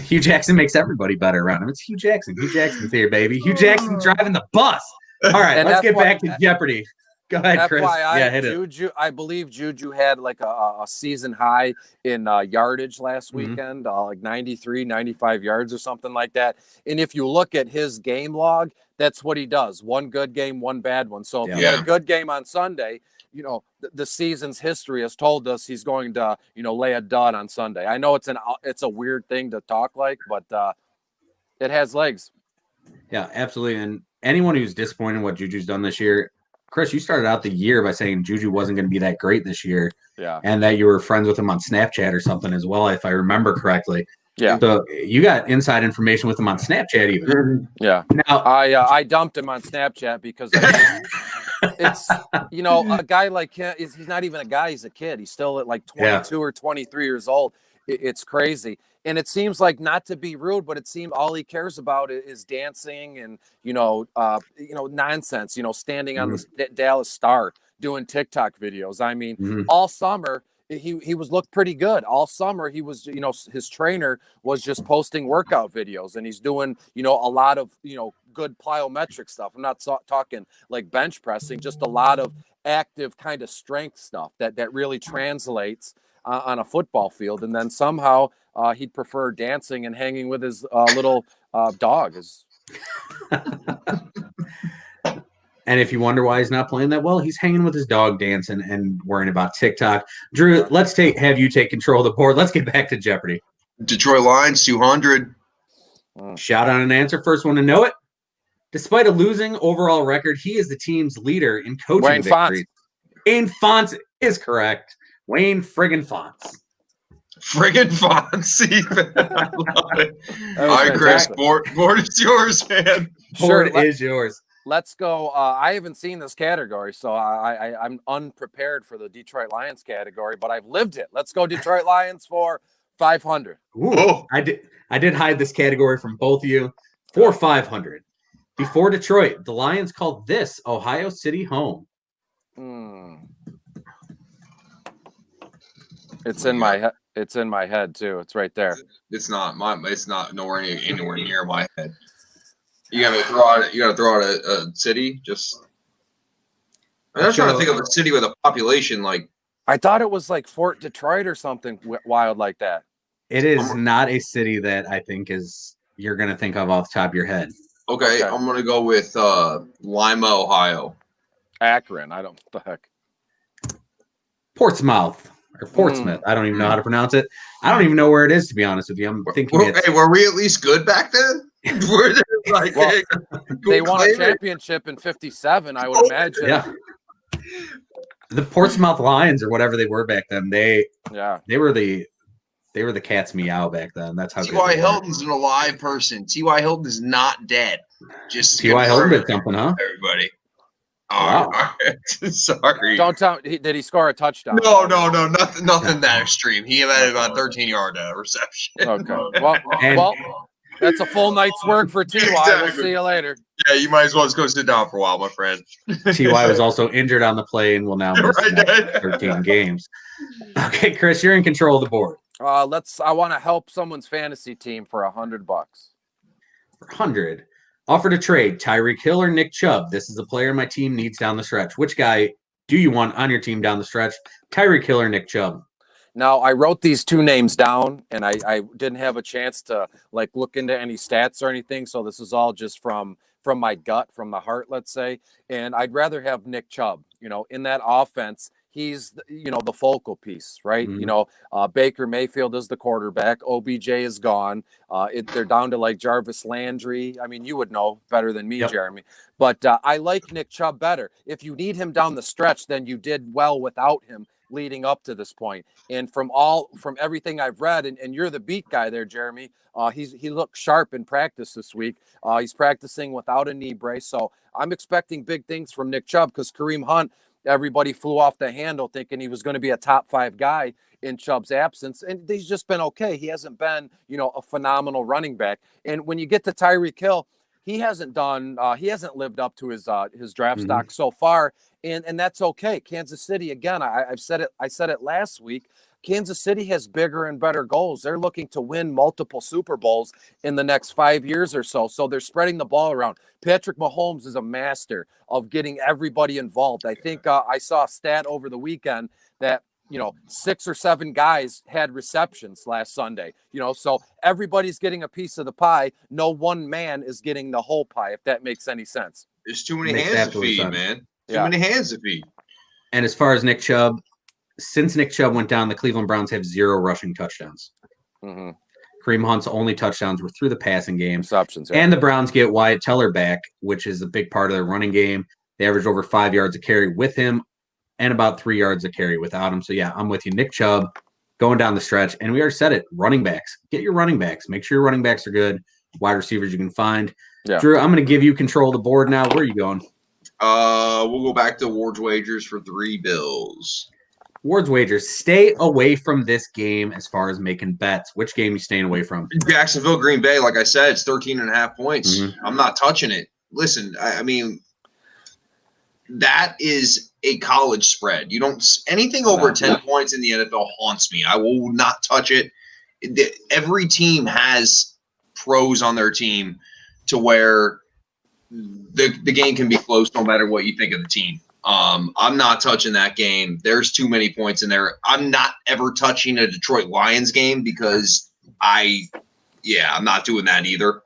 Speaker 2: Hugh Jackson makes everybody better around him. It's Hugh Jackson. Hugh Jackson's here, baby. Hugh Jackson's driving the bus. All right, let's get back to Jeopardy. Go ahead, Chris. Hit
Speaker 3: Juju, I believe Juju had like a season high in yardage last weekend, like 93, 95 yards or something like that. And if you look at his game log, that's what he does. One good game, one bad one. So if he had a good game on Sunday, the season's history has told us he's going to, lay a dud on Sunday. I know it's a weird thing to talk like, but it has legs.
Speaker 2: Yeah, absolutely. And anyone who's disappointed in what Juju's done this year, Chris, you started out the year by saying Juju wasn't going to be that great this year.
Speaker 3: Yeah.
Speaker 2: And that you were friends with him on Snapchat or something as well, if I remember correctly.
Speaker 3: Yeah.
Speaker 2: So you got inside information with him on Snapchat even.
Speaker 3: Yeah. Now I dumped him on Snapchat because it's a guy like him, he's not even a guy, he's a kid. He's still at like 22 or 23 years old. It's crazy. And it seems like, not to be rude, but it seems all he cares about is dancing and, nonsense, standing on the Dallas Star doing TikTok videos. I mean, all summer he was looked pretty good. All summer he was, his trainer was just posting workout videos, and he's doing, a lot of, good plyometric stuff. I'm not talking like bench pressing, just a lot of active kind of strength stuff that really translates on a football field. And then somehow he'd prefer dancing and hanging with his little Dog is.
Speaker 2: And if you wonder why he's not playing that well, he's hanging with his dog dancing and worrying about TikTok. Drew, let's have you take control of the board. Let's get back to Jeopardy.
Speaker 1: Detroit Lions, 200.
Speaker 2: Shout out an answer. First one to know it. Despite a losing overall record, he is the team's leader in coaching victories. Wayne Fonts is correct. Wayne friggin' Fonts.
Speaker 1: Friggin' Fonts. I love it. All right, Chris, board is yours, man.
Speaker 2: Board is yours.
Speaker 3: Let's go. I haven't seen this category, so I'm unprepared for the Detroit Lions category, but I've lived it. Let's go Detroit Lions for 500.
Speaker 2: Ooh, I did hide this category from both of you for 500. Before Detroit, the Lions called this Ohio City home.
Speaker 3: It's in my head. It's in my head too. It's right there.
Speaker 1: It's not anywhere near my head. You gotta throw out a city. I'm trying to think of a city with a population like.
Speaker 3: I thought it was like Fort Detroit or something wild like that.
Speaker 2: It is not a city that I think you're gonna think of off the top of your head.
Speaker 1: Okay. I'm gonna go with Lima, Ohio.
Speaker 3: Akron. I don't know the heck.
Speaker 2: Portsmouth or Portsmouth. I don't even know how to pronounce it. I don't even know where it is, to be honest with you. I'm thinking.
Speaker 1: Hey, were we at least good back then?
Speaker 3: They won a championship in '57, I would imagine.
Speaker 2: Yeah. The Portsmouth Lions or whatever they were back then. They were the cat's meow back then. That's how.
Speaker 1: T.Y. Hilton's an alive person. T.Y. Hilton is not dead. Just
Speaker 2: T.Y. Hilton did something, huh?
Speaker 1: Everybody.
Speaker 2: Wow.
Speaker 1: Sorry.
Speaker 3: Don't tell. Did he score a touchdown?
Speaker 1: No, nothing that extreme. He had about 13-yard reception.
Speaker 3: Okay. Well, that's a full night's work for T.Y. Exactly. We'll see you later.
Speaker 1: Yeah, you might as well just go sit down for a while, my friend.
Speaker 2: T.Y. was also injured on the play and will now miss 13 games. Okay, Chris, you're in control of the board.
Speaker 3: I want to help someone's fantasy team for $100.
Speaker 2: For 100. Offer to trade Tyreek Hill or Nick Chubb. This is a player my team needs down the stretch. Which guy do you want on your team down the stretch? Tyreek Hill or Nick Chubb?
Speaker 3: Now, I wrote these two names down, and I didn't have a chance to look into any stats or anything. So this is all just from my gut, from the heart, let's say. And I'd rather have Nick Chubb. In that offense, he's the focal piece, right? Mm-hmm. Baker Mayfield is the quarterback. OBJ is gone. They're down to Jarvis Landry. I mean, you would know better than me, yep. Jeremy. But I like Nick Chubb better. If you need him down the stretch, then you did well without him leading up to this point. And from everything I've read, and you're the beat guy there, Jeremy, he looked sharp in practice this week. He's practicing without a knee brace. So I'm expecting big things from Nick Chubb because Kareem Hunt, everybody flew off the handle thinking he was going to be a top 5 guy in Chubb's absence. And he's just been okay. He hasn't been, a phenomenal running back. And when you get to Tyreek Hill, he hasn't lived up to his draft stock so far. And that's okay. Kansas City, again, I said it last week. Kansas City has bigger and better goals. They're looking to win multiple Super Bowls in the next 5 years or so. So they're spreading the ball around. Patrick Mahomes is a master of getting everybody involved. I think I saw a stat over the weekend that 6 or 7 guys had receptions last Sunday. So everybody's getting a piece of the pie. No one man is getting the whole pie, if that makes any sense.
Speaker 1: There's too many hands to feed, man. Too many hands to feed.
Speaker 2: And as far as Nick Chubb, since Nick Chubb went down, the Cleveland Browns have 0 rushing touchdowns. Mm-hmm. Kareem Hunt's only touchdowns were through the passing game.
Speaker 3: Receptions,
Speaker 2: yeah. And the Browns get Wyatt Teller back, which is a big part of their running game. They averaged over 5 yards a carry with him and about 3 yards a carry without him. So, yeah, I'm with you. Nick Chubb going down the stretch. And we already said it, running backs. Get your running backs. Make sure your running backs are good. Wide receivers you can find. Yeah. Drew, I'm going to give you control of the board now. Where are you going?
Speaker 1: We'll go back to Ward's Wagers for $3.
Speaker 2: Ward's Wagers. Stay away from this game as far as making bets. Which game are you staying away from?
Speaker 1: Jacksonville, Green Bay. Like I said, it's 13.5 points. Mm-hmm. I'm not touching it. Listen, I mean, that is a college spread. You don't – anything over 10 points in the NFL haunts me. I will not touch it. Every team has pros on their team to where the game can be close no matter what you think of the team. I'm not touching that game. There's too many points in there. I'm not ever touching a Detroit Lions game because I'm not doing that either.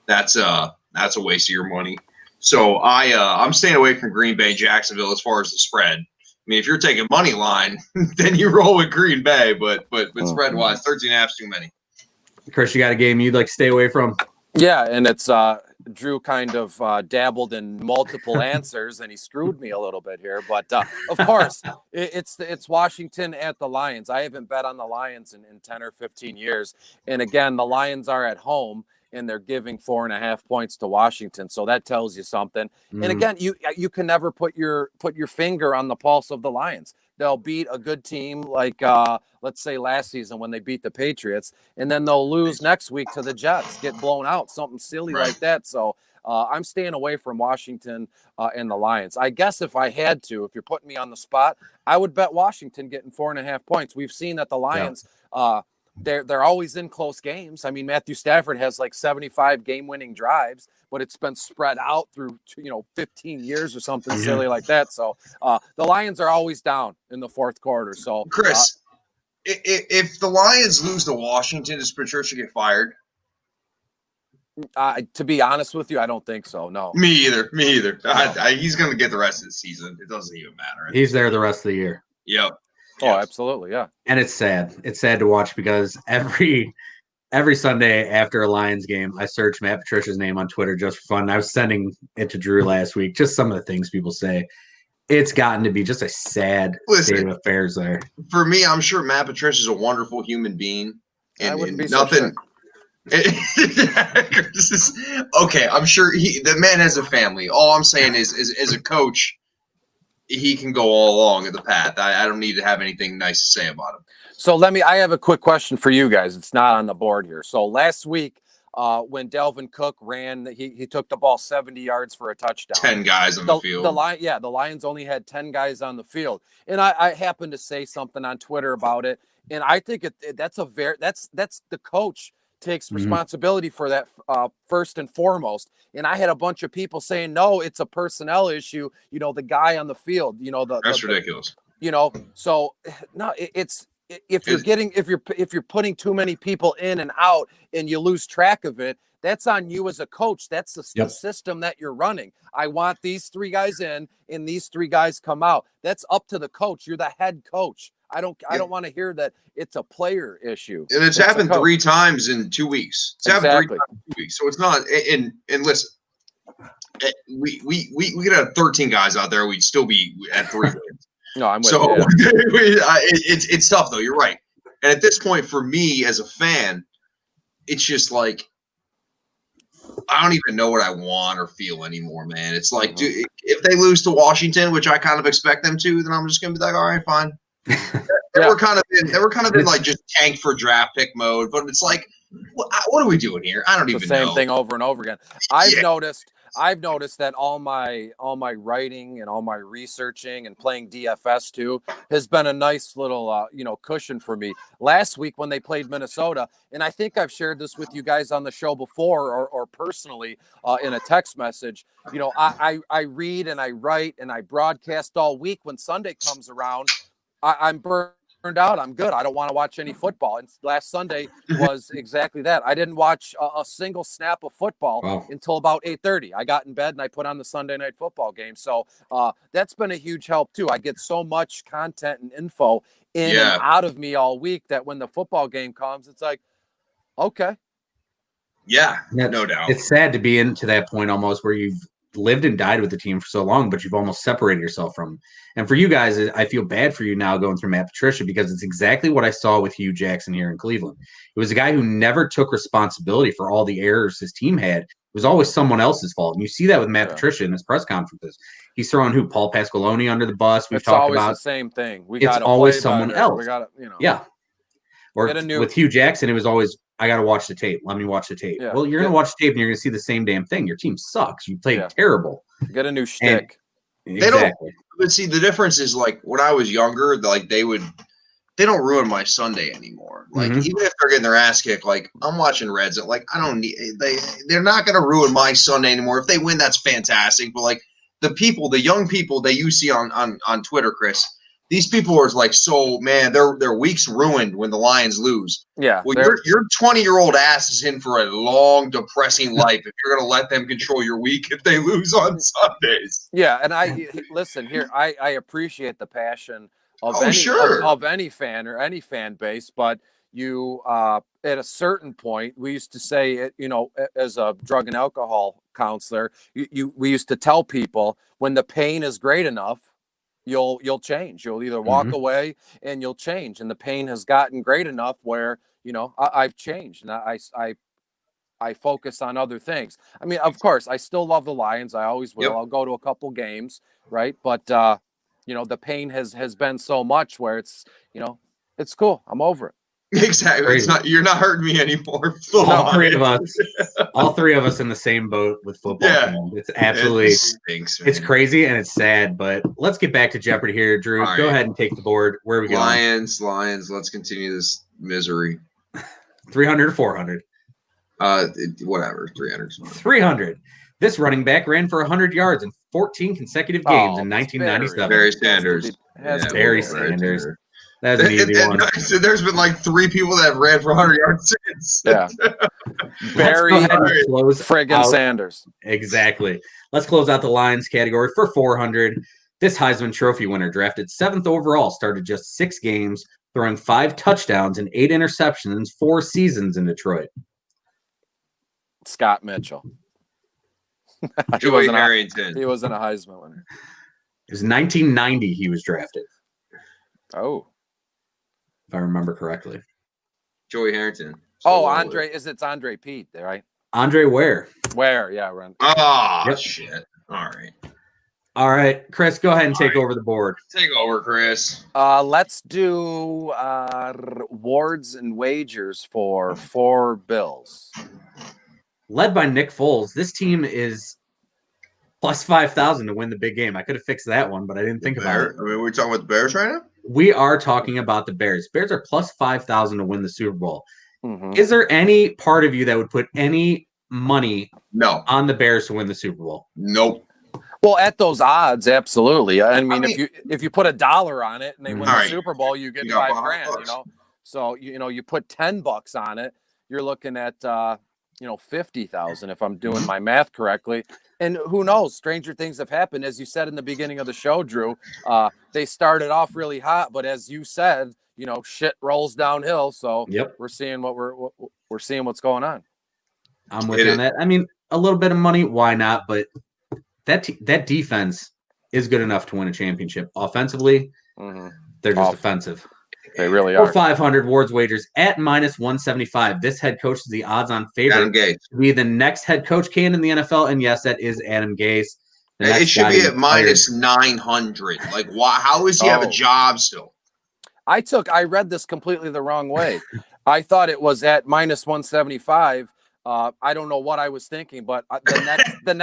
Speaker 1: that's a waste of your money. So I'm staying away from Green Bay, Jacksonville as far as the spread. I mean, if you're taking money line, then you roll with Green Bay, but spread wise, 13.5 is too many.
Speaker 2: Chris, you got a game you'd like to stay away from?
Speaker 3: Yeah, and it's Drew kind of dabbled in multiple answers, and he screwed me a little bit here. But of course, it's Washington at the Lions. I haven't bet on the Lions in 10 or 15 years. And again, the Lions are at home, and they're giving 4.5 points to Washington. So that tells you something. And again, you can never put your finger on the pulse of the Lions. They'll beat a good team like, let's say last season when they beat the Patriots, and then they'll lose next week to the Jets, get blown out, something silly like that. So I'm staying away from Washington and the Lions. I guess if I had to, if you're putting me on the spot, I would bet Washington getting 4.5 points. We've seen that the Lions, they're always in close games. I mean, Matthew Stafford has like 75 game-winning drives, but it's been spread out through 15 years or something silly like that. So the Lions are always down in the fourth quarter. So
Speaker 1: Chris, if the Lions lose to Washington, does Patricia get fired?
Speaker 3: To be honest with you, I don't think so. No.
Speaker 1: Me either. He's going to get the rest of the season. It doesn't even matter.
Speaker 2: He's there the rest of the year.
Speaker 1: Yep.
Speaker 3: Oh, absolutely, yeah.
Speaker 2: And it's sad. It's sad to watch because every Sunday after a Lions game, I search Matt Patricia's name on Twitter just for fun. I was sending it to Drew last week, just some of the things people say. It's gotten to be just a sad state of affairs there.
Speaker 1: For me, I'm sure Matt Patricia's a wonderful human being. And,
Speaker 3: I wouldn't be
Speaker 1: nothing.
Speaker 3: So sure.
Speaker 1: Okay, I'm sure the man has a family. All I'm saying is as a coach, he can go all along in the path. I don't need to have anything nice to say about him.
Speaker 3: So I have a quick question for you guys. It's not on the board here. So last week, when Dalvin Cook ran, he took the ball 70 yards for a touchdown.
Speaker 1: 10 guys on the field.
Speaker 3: The Lions only had 10 guys on the field. And I happened to say something on Twitter about it. And I think that's the coach takes responsibility for that first and foremost. And I had a bunch of people saying, no, it's a personnel issue. The guy on the field,
Speaker 1: that's ridiculous.
Speaker 3: So no, it's if you're putting too many people in and out and you lose track of it, that's on you as a coach. That's the system that you're running. I want these 3 guys in and these 3 guys come out. That's up to the coach. You're the head coach. I don't want to hear that it's a player issue.
Speaker 1: And it's happened 3 times in 2 weeks. It's happened 3 times in 2 weeks. So it's not. And listen, we could have 13 guys out there. We'd still be at 3 wins.
Speaker 3: No, I'm with
Speaker 1: so
Speaker 3: you.
Speaker 1: it's tough though. You're right. And at this point, for me as a fan, it's just like I don't even know what I want or feel anymore, man. It's like, dude, if they lose to Washington, which I kind of expect them to, then I'm just gonna be like, all right, fine. They were kind of in like just tank for draft pick mode, but it's like, what are we doing here? I don't even know.
Speaker 3: Same thing over and over again. I've noticed that all my writing and all my researching and playing DFS too has been a nice little cushion for me. Last week when they played Minnesota, and I think I've shared this with you guys on the show before or personally in a text message. I read and I write and I broadcast all week. When Sunday comes around, I'm burned out. I'm good. I don't want to watch any football. And last Sunday was exactly that. I didn't watch a single snap of football until about 8:30. I got in bed and I put on the Sunday night football game. So that's been a huge help too. I get so much content and info in and out of me all week that when the football game comes, it's like, okay.
Speaker 1: Yeah, no doubt.
Speaker 2: It's sad to be into that point almost where you've lived and died with the team for so long, but you've almost separated yourself from them. And for you guys, I feel bad for you now going through Matt Patricia because it's exactly what I saw with Hugh Jackson here in Cleveland. It was a guy who never took responsibility for all the errors his team had. It was always someone else's fault. And you see that with Matt Patricia in his press conferences. He's throwing Paul Pasqualoni under the bus.
Speaker 3: It's always the same thing.
Speaker 2: It's always someone else. Yeah. Or with Hugh Jackson, it was always, I got to watch the tape. Let me watch the tape. Yeah. Well, you're going to watch the tape and you're going to see the same damn thing. Your team sucks. You played terrible.
Speaker 3: Get a new shtick.
Speaker 2: Exactly.
Speaker 1: But see, the difference is like when I was younger, like they don't ruin my Sunday anymore. Like even if they're getting their ass kicked, like I'm watching Reds. Like I don't need they're not going to ruin my Sunday anymore. If they win, that's fantastic. But like the young people that you see on Twitter, Chris, these people are like, so man, their week's ruined when the Lions lose.
Speaker 3: Yeah.
Speaker 1: Well, your 20-year-old ass is in for a long, depressing life if you're going to let them control your week if they lose on Sundays.
Speaker 3: Yeah, and I listen here. I appreciate the passion of any fan or any fan base, but you at a certain point, we used to say it. As a drug and alcohol counselor, we used to tell people when the pain is great enough, you'll change. You'll either walk away and you'll change. And the pain has gotten great enough where, I've changed and I focus on other things. I mean, of course, I still love the Lions. I always will. Yep. I'll go to a couple games, right? But, the pain has been so much where it's, it's cool. I'm over it.
Speaker 1: Exactly. Crazy. You're not hurting me anymore.
Speaker 2: All three of us in the same boat with football. Yeah. It's absolutely
Speaker 1: it stinks,
Speaker 2: it's crazy and it's sad, but let's get back to Jeopardy here. Drew, go ahead and take the board. Where are we going?
Speaker 1: Lions, let's continue this misery.
Speaker 2: 300 or 400?
Speaker 1: Whatever, 300.
Speaker 2: 300. This running back ran for 100 yards in 14 consecutive games in 1997.
Speaker 1: Barry Sanders.
Speaker 2: Barry Sanders. That's an easy one.
Speaker 1: So there's been like 3 people that have ran for 100 yards since.
Speaker 3: Yeah. Barry friggin' Sanders.
Speaker 2: Exactly. Let's close out the Lions category for 400. This Heisman Trophy winner, drafted 7th overall, started just 6 games, throwing 5 touchdowns and 8 interceptions in 4 seasons in Detroit.
Speaker 3: Scott Mitchell.
Speaker 1: Joey Harrington.
Speaker 3: He wasn't a Heisman winner.
Speaker 2: It was 1990 he was drafted.
Speaker 3: Oh.
Speaker 2: If I remember correctly.
Speaker 1: Joey Harrington.
Speaker 3: It's Andre Pete, right?
Speaker 2: Andre Ware.
Speaker 3: Yeah.
Speaker 1: Shit.
Speaker 2: All right, Chris, go ahead and take over the board.
Speaker 1: Take over, Chris.
Speaker 3: Let's do awards and wagers for 4 Bills.
Speaker 2: Led by Nick Foles, this team is plus 5,000 to win the big game. I could have fixed that one, but I didn't think about it.
Speaker 1: I mean, we're talking about the Bears right now?
Speaker 2: We are talking about the Bears. Bears are plus 5,000 to win the Super Bowl. Is there any part of you that would put any money on the Bears to win the Super Bowl?
Speaker 1: Nope.
Speaker 3: Well, at those odds, absolutely. I mean, if you put $1 on it and they win the Super Bowl, you get $5,000. So you put $10 on it, you're looking at 50,000 if I'm doing my math correctly. And who knows? Stranger things have happened, as you said in the beginning of the show, Drew. They started off really hot, but as you said, shit rolls downhill. So we're seeing we're seeing what's going on.
Speaker 2: I'm with you on that. I mean, a little bit of money, why not? But that defense is good enough to win a championship. Offensively, they're just offensive.
Speaker 3: They really are.
Speaker 2: 500 Ward's wagers at -175. This head coach is the odds-on favorite to be the next head coach can in the NFL, and yes, that is Adam Gase.
Speaker 1: It should be at -900. Like, why? How does he have a job still?
Speaker 3: I read this completely the wrong way. I thought it was at -175. I don't know what I was thinking, but the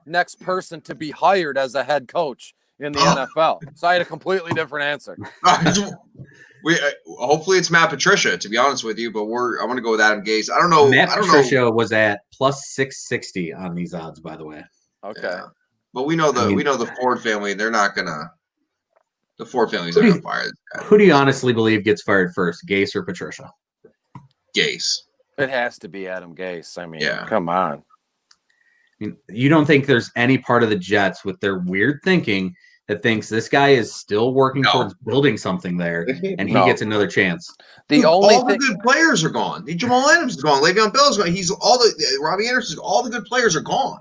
Speaker 3: next person to be hired as a head coach in the NFL. So I had a completely different answer.
Speaker 1: Hopefully it's Matt Patricia, to be honest with you, but I want to go with Adam Gase. I don't know.
Speaker 2: Matt Patricia was at plus 660 on these odds, by the way.
Speaker 3: Okay.
Speaker 1: Yeah. But we know the Ford family, they're not gonna. The Ford family's not gonna fire this guy.
Speaker 2: Who do you honestly believe gets fired first, Gase or Patricia?
Speaker 1: Gase.
Speaker 3: It has to be Adam Gase. I mean, come on.
Speaker 2: I mean, you don't think there's any part of the Jets with their weird thinking that thinks this guy is still working towards building something there, and he gets another chance?
Speaker 1: All the good players are gone. Jamal Adams is gone. Le'Veon Bell is gone. Robbie Anderson. All the good players are gone.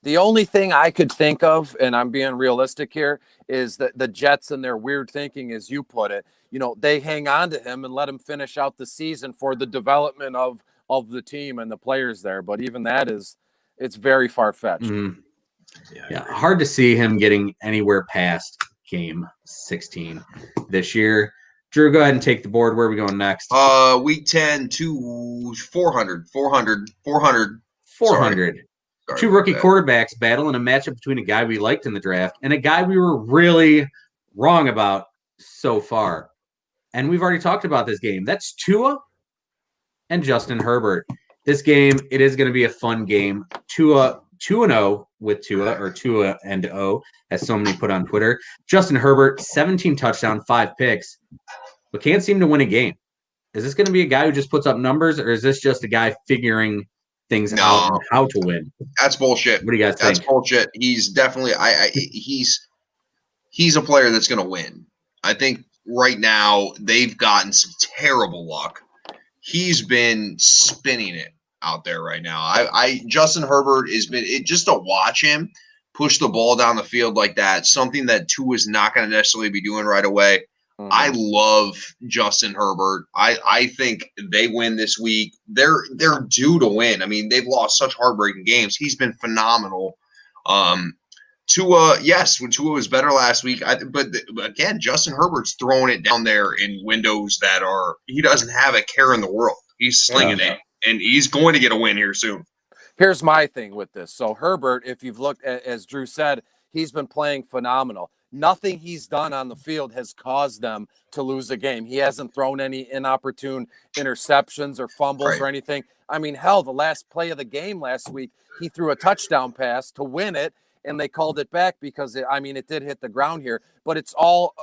Speaker 3: The only thing I could think of, and I'm being realistic here, is that the Jets and their weird thinking, as you put it, they hang on to him and let him finish out the season for the development of the team and the players there. But even that it's very far-fetched.
Speaker 2: Yeah, hard to see him getting anywhere past game 16 this year. Drew, go ahead and take the board. Where are we going next?
Speaker 1: Week 10 to 400. 400.
Speaker 2: 2 rookie quarterbacks battle in a matchup between a guy we liked in the draft and a guy we were really wrong about so far. And we've already talked about this game. That's Tua and Justin Herbert. This game, it is going to be a fun game. Tua 2-0 with Tua, or Tua and O, as so many put on Twitter. Justin Herbert, 17 touchdowns, 5 picks, but can't seem to win a game. Is this going to be a guy who just puts up numbers, or is this just a guy figuring things out and how to win?
Speaker 1: That's bullshit.
Speaker 2: What do you guys think?
Speaker 1: That's bullshit. He's definitely he's a player that's going to win. I think right now they've gotten some terrible luck. He's been spinning it out there right now. Justin Herbert has been just to watch him push the ball down the field like that, something that Tua is not going to necessarily be doing right away. Mm-hmm. I love Justin Herbert. I think they win this week. They're due to win. I mean, they've lost such heartbreaking games. He's been phenomenal. Tua, yes, when Tua was better last week, but again, Justin Herbert's throwing it down there in windows that he doesn't have a care in the world. He's slinging it, and he's going to get a win here soon.
Speaker 3: Here's my thing with this. So Herbert, if you've looked at, as Drew said, he's been playing phenomenal. Nothing he's done on the field has caused them to lose a game. He hasn't thrown any inopportune interceptions or fumbles or anything. I mean, hell, the last play of the game last week, he threw a touchdown pass to win it, and they called it back because it did hit the ground here. But it's all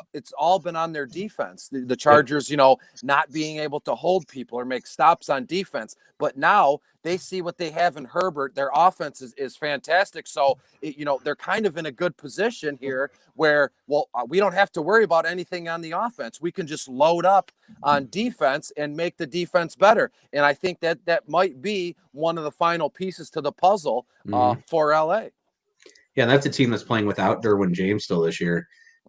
Speaker 3: been on their defense. The Chargers, not being able to hold people or make stops on defense. But now they see what they have in Herbert. Their offense is fantastic. So, they're kind of in a good position here where, we don't have to worry about anything on the offense. We can just load up on defense and make the defense better. And I think that might be one of the final pieces to the puzzle for LA.
Speaker 2: Yeah, that's a team that's playing without Derwin James still this year.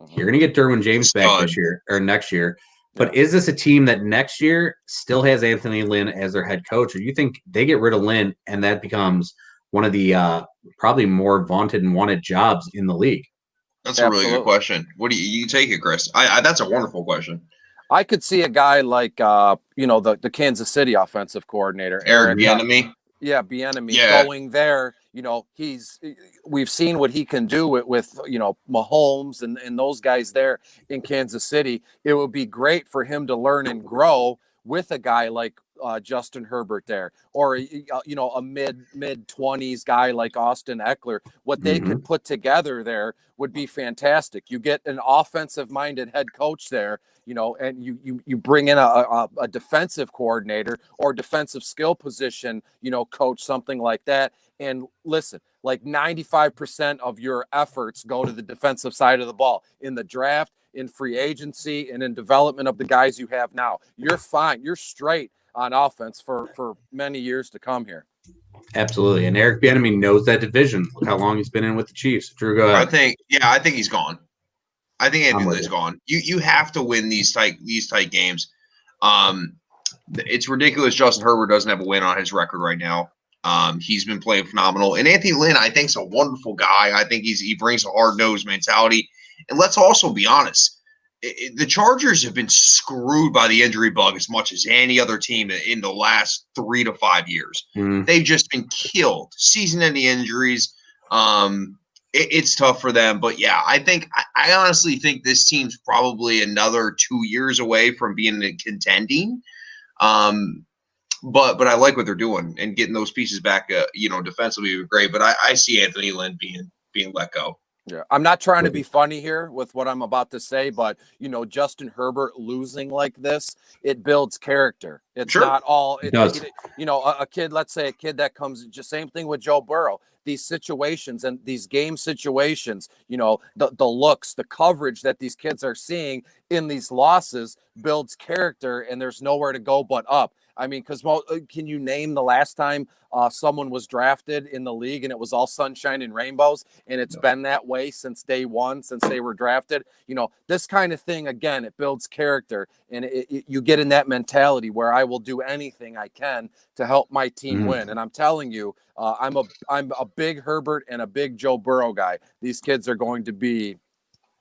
Speaker 2: You're going to get Derwin James back this year or next year. But is this a team that next year still has Anthony Lynn as their head coach? Or do you think they get rid of Lynn and that becomes one of the probably more vaunted and wanted jobs in the league?
Speaker 1: That's a really good question. What do you take it, Chris? That's a wonderful question.
Speaker 3: I could see a guy like, the Kansas City offensive coordinator,
Speaker 1: Eric Bieniemy.
Speaker 3: Bieniemy going there. We've seen what he can do with Mahomes and those guys there in Kansas City. It would be great for him to learn and grow with a guy like Justin Herbert there, or a mid 20s guy like Austin Eckler. What they could put together there would be fantastic. You get an offensive minded head coach there, and you bring in a defensive coordinator or defensive skill position, coach, something like that. And listen, like 95% of your efforts go to the defensive side of the ball in the draft, in free agency, and in development of the guys you have now. You're fine. You're straight on offense for many years to come here.
Speaker 2: Absolutely. And Eric Bieniemy knows that division. Look how long he's been in with the Chiefs. Drew, go ahead.
Speaker 1: I think he's gone. I think Anthony Lynn's gone. You have to win these tight games. It's ridiculous Justin Herbert doesn't have a win on his record right now. He's been playing phenomenal. And Anthony Lynn, I think, is a wonderful guy. I think he brings a hard-nosed mentality. And let's also be honest. The Chargers have been screwed by the injury bug as much as any other team in the last 3 to 5 years. They've just been killed. Season-ending injuries. It's tough for them. But, yeah, I honestly think this team's probably another 2 years away from being contending. But I like what they're doing, and getting those pieces back, defensively would be great. But I see Anthony Lynn being let go.
Speaker 3: Yeah, I'm not trying to be funny here with what I'm about to say, but Justin Herbert losing like this, it builds character. It's not all. It does. A kid, let's say a kid that comes, just same thing with Joe Burrow. These situations and these game situations, the looks, the coverage that these kids are seeing in these losses builds character, and there's nowhere to go but up. I mean, because can you name the last time someone was drafted in the league and it was all sunshine and rainbows? And it's been that way since day one, since they were drafted. This kind of thing, again, it builds character, and you get in that mentality where I will do anything I can to help my team win. And I'm telling you, I'm a big Herbert and a big Joe Burrow guy. These kids are going to be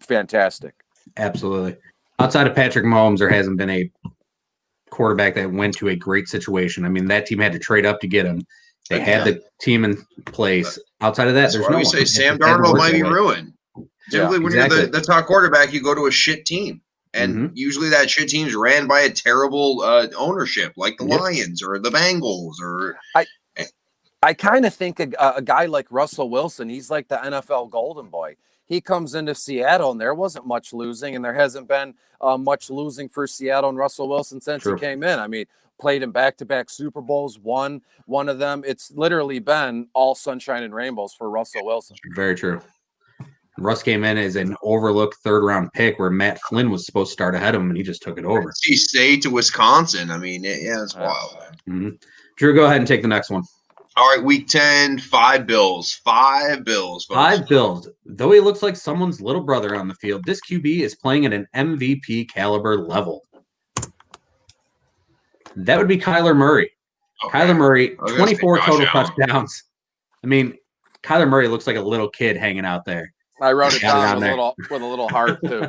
Speaker 3: fantastic.
Speaker 2: Absolutely. Outside of Patrick Mahomes, there hasn't been a quarterback that went to a great situation. I mean, that team had to trade up to get him. They had the team in place. Outside of that, there's no one.
Speaker 1: Say Sam Darnold might be ruined. Typically, when you're the top quarterback, you go to a shit team. And usually that shit team's ran by a terrible ownership, like the Lions or the Bengals.
Speaker 3: I kind of think a guy like Russell Wilson, he's like the NFL golden boy. He comes into Seattle, and there wasn't much losing, and there hasn't been much losing for Seattle and Russell Wilson since he came in. I mean, played in back-to-back Super Bowls, won one of them. It's literally been all sunshine and rainbows for Russell Wilson.
Speaker 2: Very true. Russ came in as an overlooked third-round pick where Matt Flynn was supposed to start ahead of him, and he just took it over.
Speaker 1: NC State to Wisconsin. I mean, yeah, it's wild.
Speaker 2: Mm-hmm. Drew, go ahead and take the next one.
Speaker 1: All right, week 10, 5 Bills. 5 Bills. Folks.
Speaker 2: 5 Bills. Though he looks like someone's little brother on the field, this QB is playing at an MVP caliber level. That would be Kyler Murray. Okay. Kyler Murray, 24 total touchdowns. I mean, Kyler Murray looks like a little kid hanging out there.
Speaker 3: I wrote it down with a little heart, too.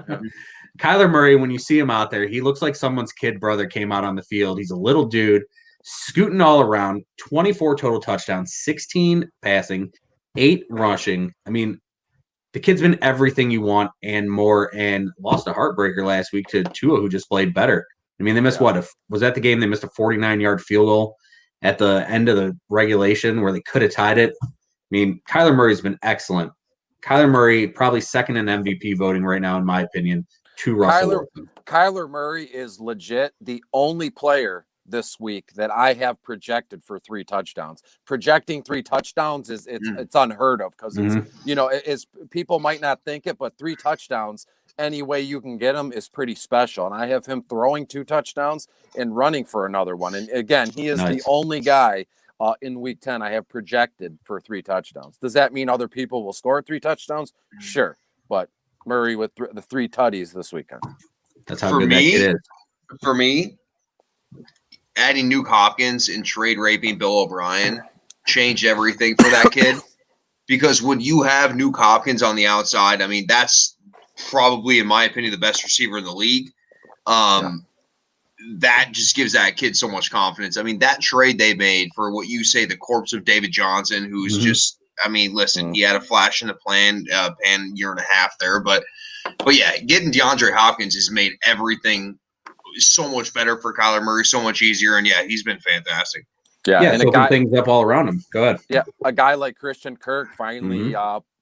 Speaker 2: Kyler Murray, when you see him out there, he looks like someone's kid brother came out on the field. He's a little dude, scooting all around, 24 total touchdowns, 16 passing, 8 rushing. I mean, the kid's been everything you want and more, and lost a heartbreaker last week to Tua, who just played better. I mean, they missed was that the game? They missed a 49-yard field goal at the end of the regulation where they could have tied it. I mean, Kyler Murray's been excellent. Kyler Murray, probably second in MVP voting right now, in my opinion, to Russell Wilson.
Speaker 3: Kyler Murray is legit the only player this week that I have projected for 3 touchdowns. Projecting 3 touchdowns it's unheard of because it's people might not think it, but 3 touchdowns any way you can get them is pretty special. And I have him throwing 2 touchdowns and running for another one. And again, he is the only guy in week 10 I have projected for 3 touchdowns. Does that mean other people will score 3 touchdowns? Sure. But Murray with the 3 tutties this weekend.
Speaker 2: That's how good that kid is.
Speaker 1: For me, adding Nuke Hopkins and trade raping Bill O'Brien changed everything for that kid. Because when you have Nuke Hopkins on the outside, I mean, that's probably, in my opinion, the best receiver in the league. That just gives that kid so much confidence. I mean, that trade they made for what you say, the corpse of David Johnson, who's just, I mean, listen, he had a flash in the pan year and a half there. But yeah, getting DeAndre Hopkins has made everything so much better for Kyler Murray, so much easier. And yeah, he's been fantastic.
Speaker 2: Yeah, and open things up all around him. Go ahead.
Speaker 3: Yeah, a guy like Christian Kirk finally,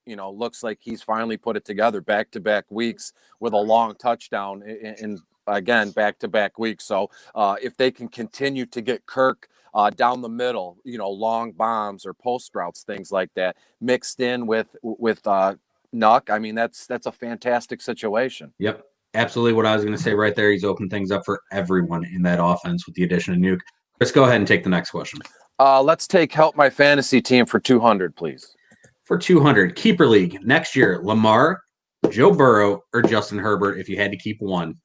Speaker 3: looks like he's finally put it together back-to-back weeks with a long touchdown in again, back-to-back weeks. So if they can continue to get Kirk down the middle, long bombs or post routes, things like that, mixed in with Nuck, I mean, that's a fantastic situation.
Speaker 2: Yep. Absolutely what I was going to say right there. He's opened things up for everyone in that offense with the addition of Nuke. Let's go ahead and take the next question.
Speaker 3: Let's take help my fantasy team for 200, please.
Speaker 2: For 200, Keeper League. Next year, Lamar, Joe Burrow, or Justin Herbert if you had to keep one.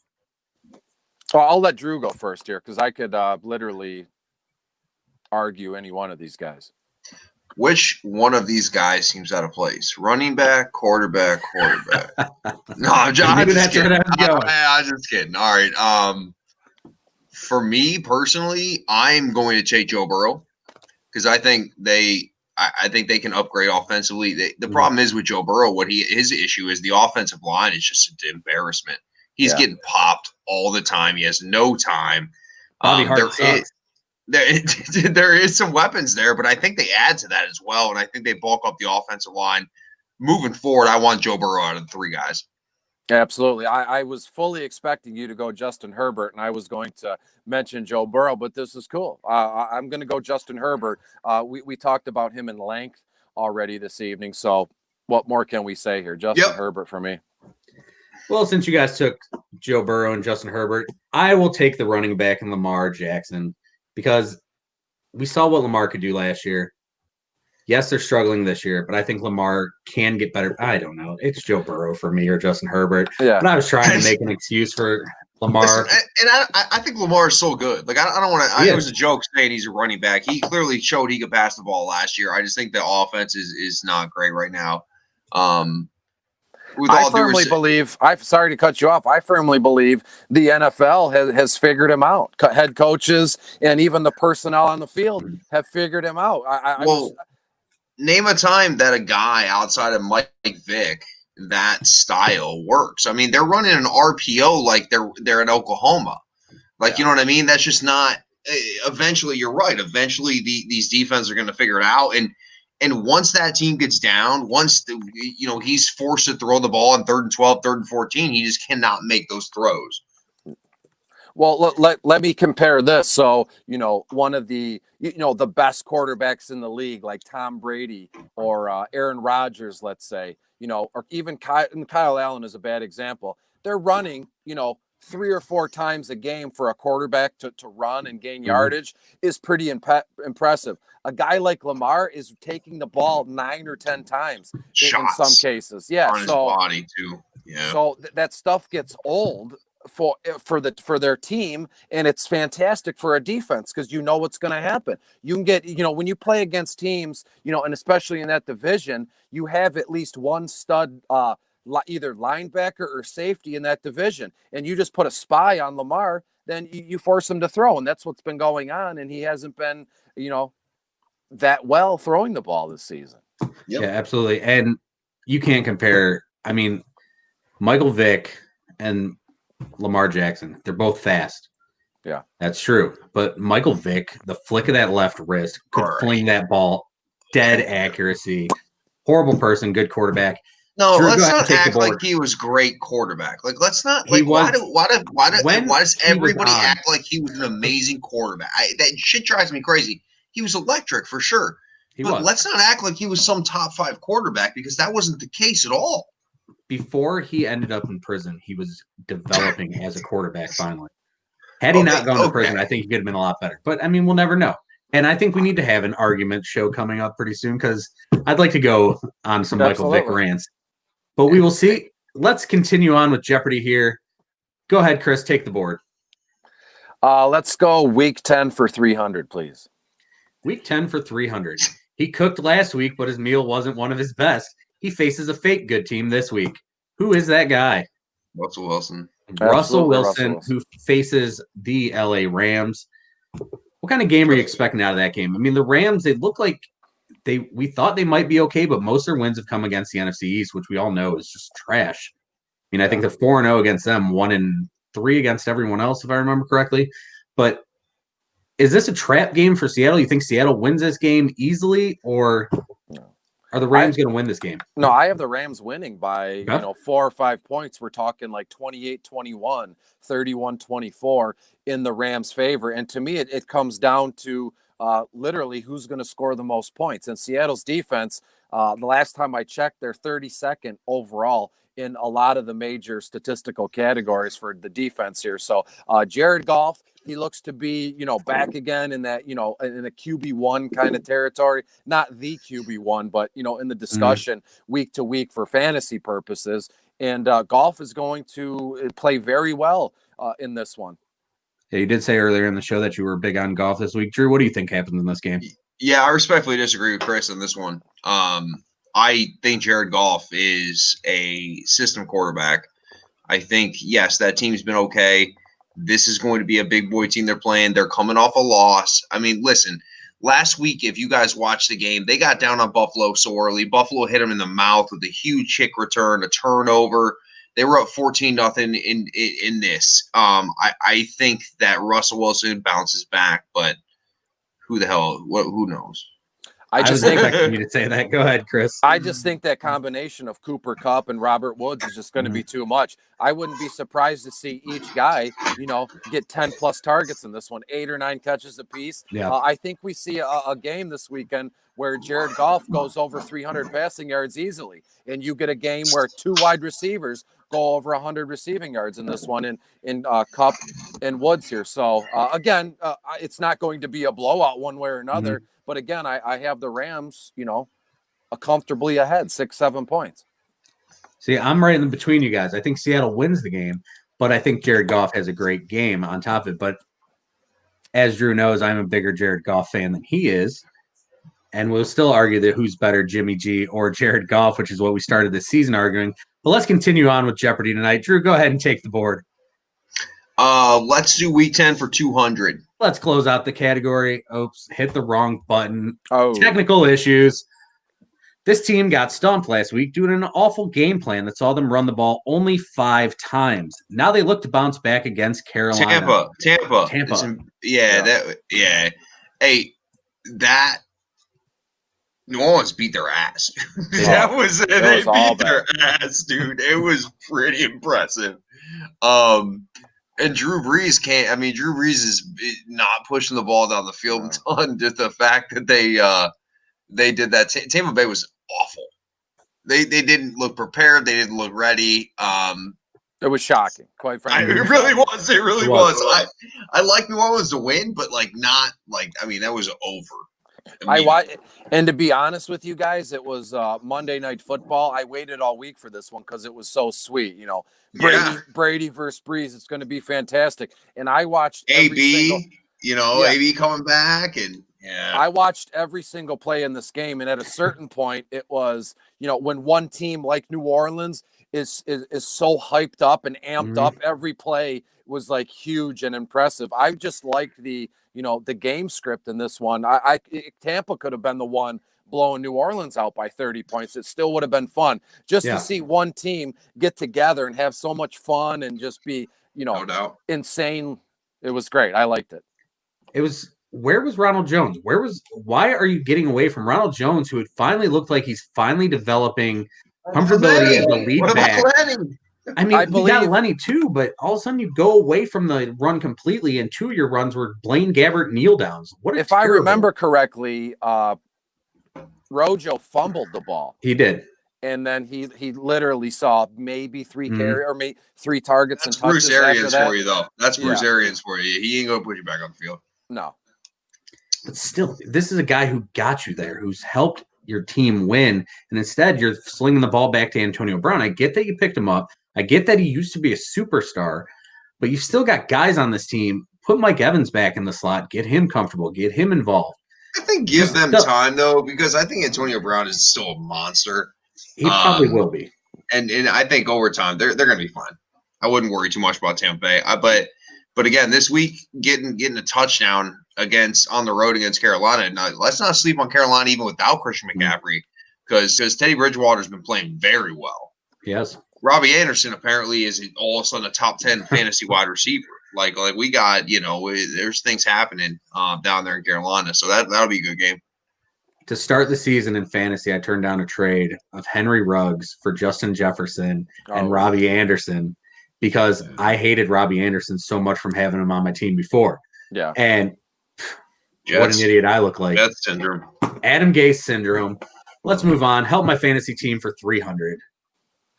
Speaker 3: Well, I'll let Drew go first here because I could literally argue any one of these guys.
Speaker 1: Which one of these guys seems out of place? Running back, quarterback. No, I'm just kidding. I'm just kidding. All right. For me personally, I'm going to take Joe Burrow because I think they can upgrade offensively. The problem is with Joe Burrow, his issue is the offensive line is just an embarrassment. He's getting popped all the time. He has no time. There is some weapons there, but I think they add to that as well, and I think they bulk up the offensive line. Moving forward, I want Joe Burrow out of the 3 guys.
Speaker 3: Absolutely. I was fully expecting you to go Justin Herbert, and I was going to mention Joe Burrow, but this is cool. I'm going to go Justin Herbert. We talked about him in length already this evening, so what more can we say here? Justin Herbert for me.
Speaker 2: Well, since you guys took Joe Burrow and Justin Herbert, I will take the running back and Lamar Jackson because we saw what Lamar could do last year. Yes, they're struggling this year, but I think Lamar can get better. I don't know. It's Joe Burrow for me or Justin Herbert. Yeah. But I was trying to make an excuse for Lamar.
Speaker 1: Listen, and I think Lamar is so good. Like, I don't want to – it was a joke saying he's a running back. He clearly showed he could pass the ball last year. I just think the offense is not great right now.
Speaker 3: I firmly believe – I'm sorry to cut you off. I firmly believe the NFL has figured him out. Head coaches and even the personnel on the field have figured him out.
Speaker 1: Name a time that a guy outside of Mike Vick, that style works. I mean, they're running an RPO like they're in Oklahoma. Like, you know what I mean? That's just not eventually, you're right. Eventually, these defenses are going to figure it out, and once that team gets down, once he's forced to throw the ball on 3rd and 12, 3rd and 14, he just cannot make those throws.
Speaker 3: Well, let me compare this. So, one of the, the best quarterbacks in the league, like Tom Brady or Aaron Rodgers, let's say, or even Kyle Allen is a bad example. They're running, 3 or 4 times a game for a quarterback to run and gain yardage is pretty impressive. A guy like Lamar is taking the ball 9 or 10 times in some cases. Yeah.
Speaker 1: On his body too. Yeah.
Speaker 3: So that stuff gets old for their team, and it's fantastic for a defense because what's going to happen. You can get, when you play against teams, and especially in that division, you have at least one stud either linebacker or safety in that division, and you just put a spy on Lamar, then you force him to throw, and that's what's been going on, and he hasn't been, that well throwing the ball this season.
Speaker 2: Yep. Yeah, absolutely. And you can't compare, I mean, Michael Vick and Lamar Jackson, they're both fast.
Speaker 3: Yeah,
Speaker 2: that's true. But Michael Vick, the flick of that left wrist, could fling that ball, dead accuracy. Horrible person, good quarterback.
Speaker 1: No, Drew, let's not act like he was great quarterback. Like, let's not. Like, why does everybody act like he was an amazing quarterback? That shit drives me crazy. He was electric for sure. But let's not act like he was some top 5 quarterback because that wasn't the case at all.
Speaker 2: Before he ended up in prison, he was developing as a quarterback finally. Had he not gone to prison, I think he could have been a lot better. But, I mean, we'll never know. And I think we need to have an argument show coming up pretty soon because I'd like to go on some Michael Vick rants. But we will see. Let's continue on with Jeopardy here. Go ahead, Chris. Take the board.
Speaker 3: Let's go week 10 for 300, please.
Speaker 2: Week 10 for 300. He cooked last week, but his meal wasn't one of his best. He faces a fake good team this week. Who is that guy?
Speaker 1: Russell Wilson.
Speaker 2: Russell Wilson, who faces the LA Rams. What kind of game are you expecting out of that game? I mean, the Rams, they look like we thought they might be okay, but most of their wins have come against the NFC East, which we all know is just trash. I mean, I think they're 4-0 against them, 1-3 against everyone else, if I remember correctly. But is this a trap game for Seattle? You think Seattle wins this game easily, or are the Rams going to win this game?
Speaker 3: No, I have the Rams winning by 4 or 5 points. We're talking like 28-21, 31-24 in the Rams' favor. And to me, it comes down to literally who's going to score the most points. And Seattle's defense, the last time I checked, they're 32nd overall in a lot of the major statistical categories for the defense here. So Jared Goff, he looks to be, back again in that, in a QB1 kind of territory, not the QB1, but, in the discussion week to week for fantasy purposes. And Goff is going to play very well in this one.
Speaker 2: Yeah, you did say earlier in the show that you were big on Goff this week. Drew, what do you think happens in this game?
Speaker 1: Yeah, I respectfully disagree with Chris on this one. I think Jared Goff is a system quarterback. I think, yes, that team's been okay. This is going to be a big boy team they're playing. They're coming off a loss. I mean, listen, last week, if you guys watched the game, they got down on Buffalo so early. Buffalo hit them in the mouth with a huge kick return, a turnover. They were up 14-0 in this. I think that Russell Wilson bounces back, but who knows?
Speaker 2: I was expecting you to say that. Go ahead, Chris.
Speaker 3: I just think that combination of Cooper Kupp and Robert Woods is just going to be too much. I wouldn't be surprised to see each guy, get 10+ targets in this one, 8 or 9 catches apiece.
Speaker 2: Yeah.
Speaker 3: I think we see a game this weekend where Jared Goff goes over 300 passing yards easily, and you get a game where 2 wide receivers go over 100 receiving yards in this one in Kupp and Woods here. So, again, it's not going to be a blowout one way or another. But again, I have the Rams, comfortably ahead, 6-7 points.
Speaker 2: See, I'm right in between you guys. I think Seattle wins the game, but I think Jared Goff has a great game on top of it. But as Drew knows, I'm a bigger Jared Goff fan than he is. And we'll still argue that who's better, Jimmy G or Jared Goff, which is what we started this season arguing. But let's continue on with Jeopardy tonight. Drew, go ahead and take the board.
Speaker 1: Let's do week 10 for 200.
Speaker 2: Let's close out the category. Oops, hit the wrong button. Technical issues. This team got stumped last week due to an awful game plan that saw them run the ball only 5 times. Now they look to bounce back against Carolina.
Speaker 1: Tampa.
Speaker 2: Yeah.
Speaker 1: Hey, that New Orleans beat their ass. They beat their ass, dude. It was pretty impressive. And Drew Brees is not pushing the ball down the field a ton. Just the fact that they did that. Tampa Bay was awful. They didn't look prepared. They didn't look ready.
Speaker 3: It was shocking, quite frankly.
Speaker 1: It really was. It really was. I like New Orleans to win, but not that was over.
Speaker 3: And to be honest with you guys, it was Monday Night Football. I waited all week for this one because it was so sweet. Brady versus Brees. It's going to be fantastic. And I watched
Speaker 1: AB coming back, and
Speaker 3: I watched every single play in this game. And at a certain point, it was when one team like New Orleans is so hyped up and amped up, every play was like huge and impressive. I just liked the game script in this one. Tampa could have been the one blowing New Orleans out by 30 points. It still would have been fun just to see one team get together and have so much fun and just be,
Speaker 1: no doubt,
Speaker 3: insane. It was great. I liked it.
Speaker 2: Where was Ronald Jones? Why are you getting away from Ronald Jones, who had finally looked like he's finally developing comfortability as a lead back? I mean, you got Lenny too, but all of a sudden you go away from the run completely, and 2 of your runs were Blaine Gabbert kneel downs.
Speaker 3: If I remember correctly, Rojo fumbled the ball.
Speaker 2: He did.
Speaker 3: And then he literally saw maybe 3 carry or maybe 3 targets.
Speaker 1: That's and touches. Bruce Arians for you, though. That's Bruce Arians for you. He ain't going to put you back on the field.
Speaker 3: No.
Speaker 2: But still, this is a guy who got you there, who's helped your team win, and instead you're slinging the ball back to Antonio Brown. I get that you picked him up. I get that he used to be a superstar, but you've still got guys on this team. Put Mike Evans back in the slot. Get him comfortable. Get him involved.
Speaker 1: I think give them time, though, because I think Antonio Brown is still a monster.
Speaker 2: He probably will be.
Speaker 1: And I think over time, they're going to be fine. I wouldn't worry too much about Tampa Bay. But again, this week, getting a touchdown on the road against Carolina. Now, let's not sleep on Carolina even without Christian McCaffrey, because Teddy Bridgewater's been playing very well.
Speaker 2: Yes.
Speaker 1: Robbie Anderson apparently is all of a sudden a top 10 fantasy wide receiver. Like we got, there's things happening down there in Carolina. So that'll be a good game.
Speaker 2: To start the season in fantasy, I turned down a trade of Henry Ruggs for Justin Jefferson and Robbie Anderson because I hated Robbie Anderson so much from having him on my team before.
Speaker 3: Yeah.
Speaker 2: And what an idiot I look like.
Speaker 1: Jets syndrome.
Speaker 2: Adam Gase syndrome. Let's move on. Help my fantasy team for 300.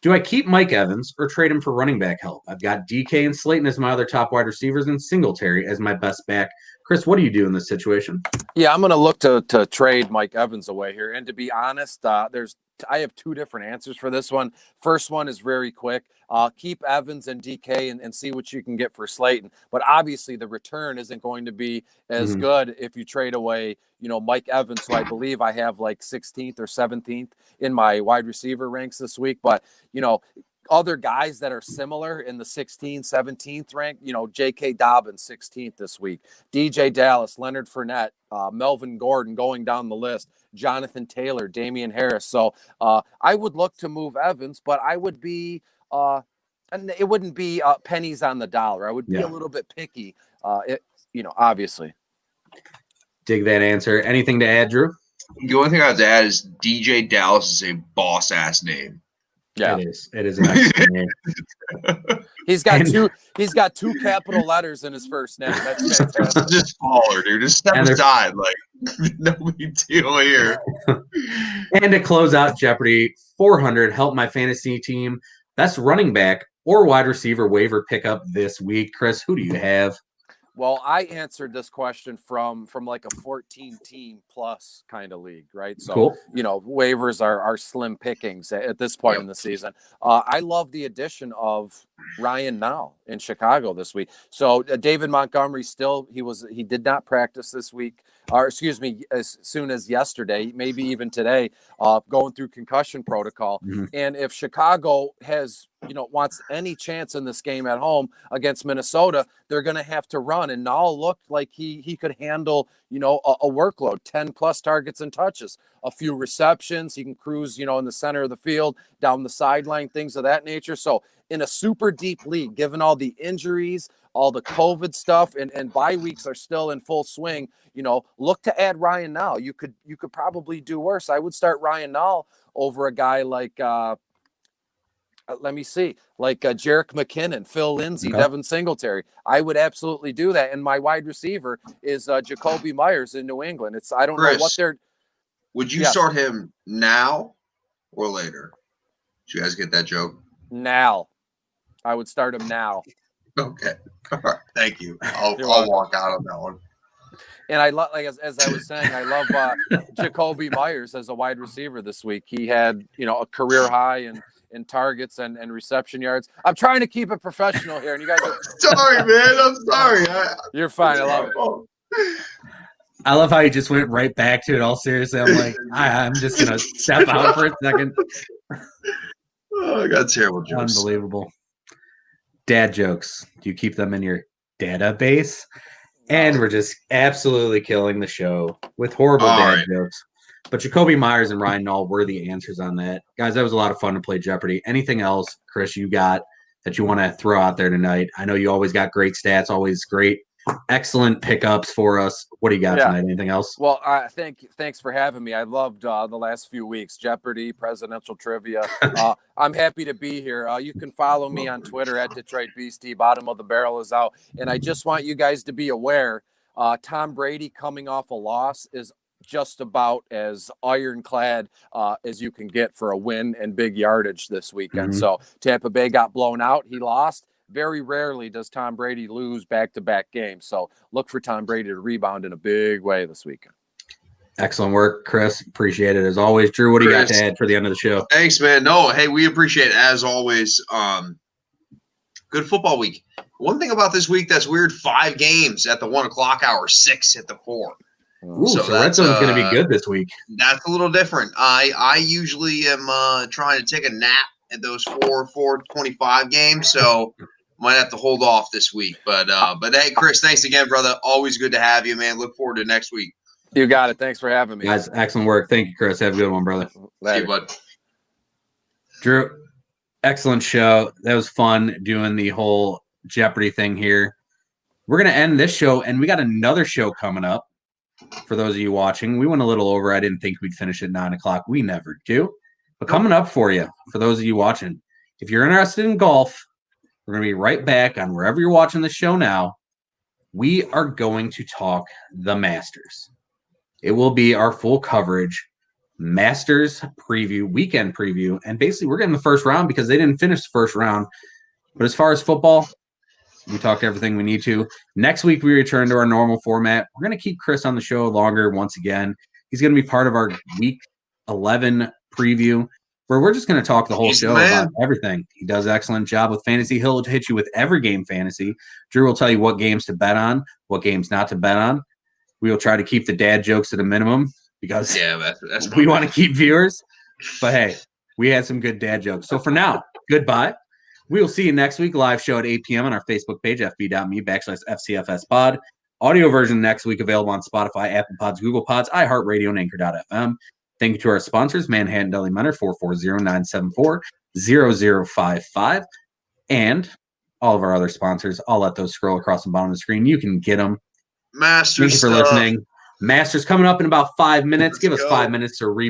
Speaker 2: Do I keep Mike Evans or trade him for running back help? I've got DK and Slayton as my other top wide receivers and Singletary as my best back. Chris, what do you do in this situation?
Speaker 3: Yeah, I'm going to look to trade Mike Evans away here. And to be honest, I have 2 different answers for this one. First one is very quick. Keep Evans and DK and see what you can get for Slayton. But obviously the return isn't going to be as good if you trade away, Mike Evans, who I believe I have like 16th or 17th in my wide receiver ranks this week. But, other guys that are similar in the 16th, 17th rank, J.K. Dobbins, 16th this week, DJ Dallas, Leonard Fournette, Melvin Gordon going down the list, Jonathan Taylor, Damian Harris. So I would look to move Evans, but I would be and it wouldn't be pennies on the dollar. I would be a little bit picky, obviously.
Speaker 2: Dig that answer. Anything to add, Drew?
Speaker 1: The only thing I have to add is DJ Dallas is a boss-ass name.
Speaker 3: Yeah,
Speaker 2: it is. It is an excellent name.
Speaker 3: He's got 2 capital letters in his first name. That's fantastic.
Speaker 1: Just smaller, dude. Just step aside. Like, no big deal here.
Speaker 2: And to close out Jeopardy, 400. Help my fantasy team. Best running back or wide receiver waiver pickup this week. Chris, who do you have?
Speaker 3: Well, I answered this question from like a 14-team plus kind of league, right? So,
Speaker 2: cool.
Speaker 3: Waivers are slim pickings at this point in the season. I love the addition of Ryan Nall in Chicago this week. So David Montgomery he did not practice this week, or excuse me, as soon as yesterday, maybe even today, going through concussion protocol. And if Chicago has wants any chance in this game at home against Minnesota, they're going to have to run. And Nall looked like he could handle, a workload, 10 plus targets and touches, a few receptions. He can cruise, in the center of the field, down the sideline, things of that nature. So in a super deep league, given all the injuries, all the COVID stuff, and bye weeks are still in full swing, look to add Ryan Nall. You could probably do worse. I would start Ryan Nall over a guy like, let me see, like Jerick McKinnon, Phil Lindsay, Devin Singletary. I would absolutely do that. And my wide receiver is Jacoby Myers in New England. I don't know what they're.
Speaker 1: Would you start him now or later? Did you guys get that joke?
Speaker 3: Now. I would start him now.
Speaker 1: Okay. All right. Thank you. I'll walk out on that one.
Speaker 3: And I love, like as I was saying, I love Jacoby Myers as a wide receiver this week. He had, a career high in targets and reception yards. I'm trying to keep it professional here, and you guys are
Speaker 1: sorry, man. I'm sorry.
Speaker 3: You're fine. I love it.
Speaker 2: I love how you just went right back to it all seriously. I'm like, I'm just gonna step out for a second.
Speaker 1: Oh, I got terrible jokes.
Speaker 2: Unbelievable. Dad jokes. Do you keep them in your database? And we're just absolutely killing the show with horrible dad jokes. But Jacoby Myers and Ryan Nall were the answers on that. Guys, that was a lot of fun to play Jeopardy. Anything else, Chris, you got that you want to throw out there tonight? I know you always got great stats, always great, excellent pickups for us. What do you got tonight? Anything else?
Speaker 3: Well, thanks for having me. I loved the last few weeks, Jeopardy, presidential trivia. I'm happy to be here. You can follow me on Twitter at Detroit Beastie. Bottom of the barrel is out. And I just want you guys to be aware, Tom Brady coming off a loss is just about as ironclad as you can get for a win and big yardage this weekend. So Tampa Bay got blown out. He lost. Very rarely does Tom Brady lose back-to-back games. So look for Tom Brady to rebound in a big way this weekend.
Speaker 2: Excellent work, Chris. Appreciate it as always. Drew, what do you got to add for the end of the show?
Speaker 1: Thanks, man. No, hey, we appreciate it as always. Good football week. One thing about this week that's weird, 5 games at the 1 o'clock hour, 6 at the 4.
Speaker 2: Ooh, so Red Zone's going to be good this week.
Speaker 1: That's a little different. I usually am trying to take a nap at those 4:25 games, so might have to hold off this week. But hey, Chris, thanks again, brother. Always good to have you, man. Look forward to next week.
Speaker 3: You got it. Thanks for having me.
Speaker 2: Guys, excellent work. Thank you, Chris. Have a good one, brother.
Speaker 1: See you, bud.
Speaker 2: Drew, excellent show. That was fun doing the whole Jeopardy thing here. We're going to end this show, and we got another show coming up. For those of you watching, we went a little over. I didn't think we'd finish at 9 o'clock. We never do. But coming up for you, for those of you watching, if you're interested in golf, we're going to be right back on wherever you're watching the show now. We are going to talk the Masters. It will be our full coverage, Masters preview, weekend preview. And basically, we're getting the first round because they didn't finish the first round. But as far as football, we talked everything we need to. Next week, we return to our normal format. We're going to keep Chris on the show longer once again. He's going to be part of our Week 11 preview, where we're just going to talk the whole show about everything. He does an excellent job with fantasy. He'll hit you with every game fantasy. Drew will tell you what games to bet on, what games not to bet on. We will try to keep the dad jokes at a minimum because that's we want to keep viewers. But, hey, we had some good dad jokes. So, for now, goodbye. We will see you next week, live show at 8 p.m. on our Facebook page, fb.me/FCFSpod. Audio version next week available on Spotify, Apple Pods, Google Pods, iHeartRadio, and Anchor.fm. Thank you to our sponsors, Manhattan Deli Menor, 440-974-0055. And all of our other sponsors. I'll let those scroll across the bottom of the screen. You can get them.
Speaker 1: Masters.
Speaker 2: Thank you for listening. Masters coming up in about 5 minutes. Give us 5 minutes to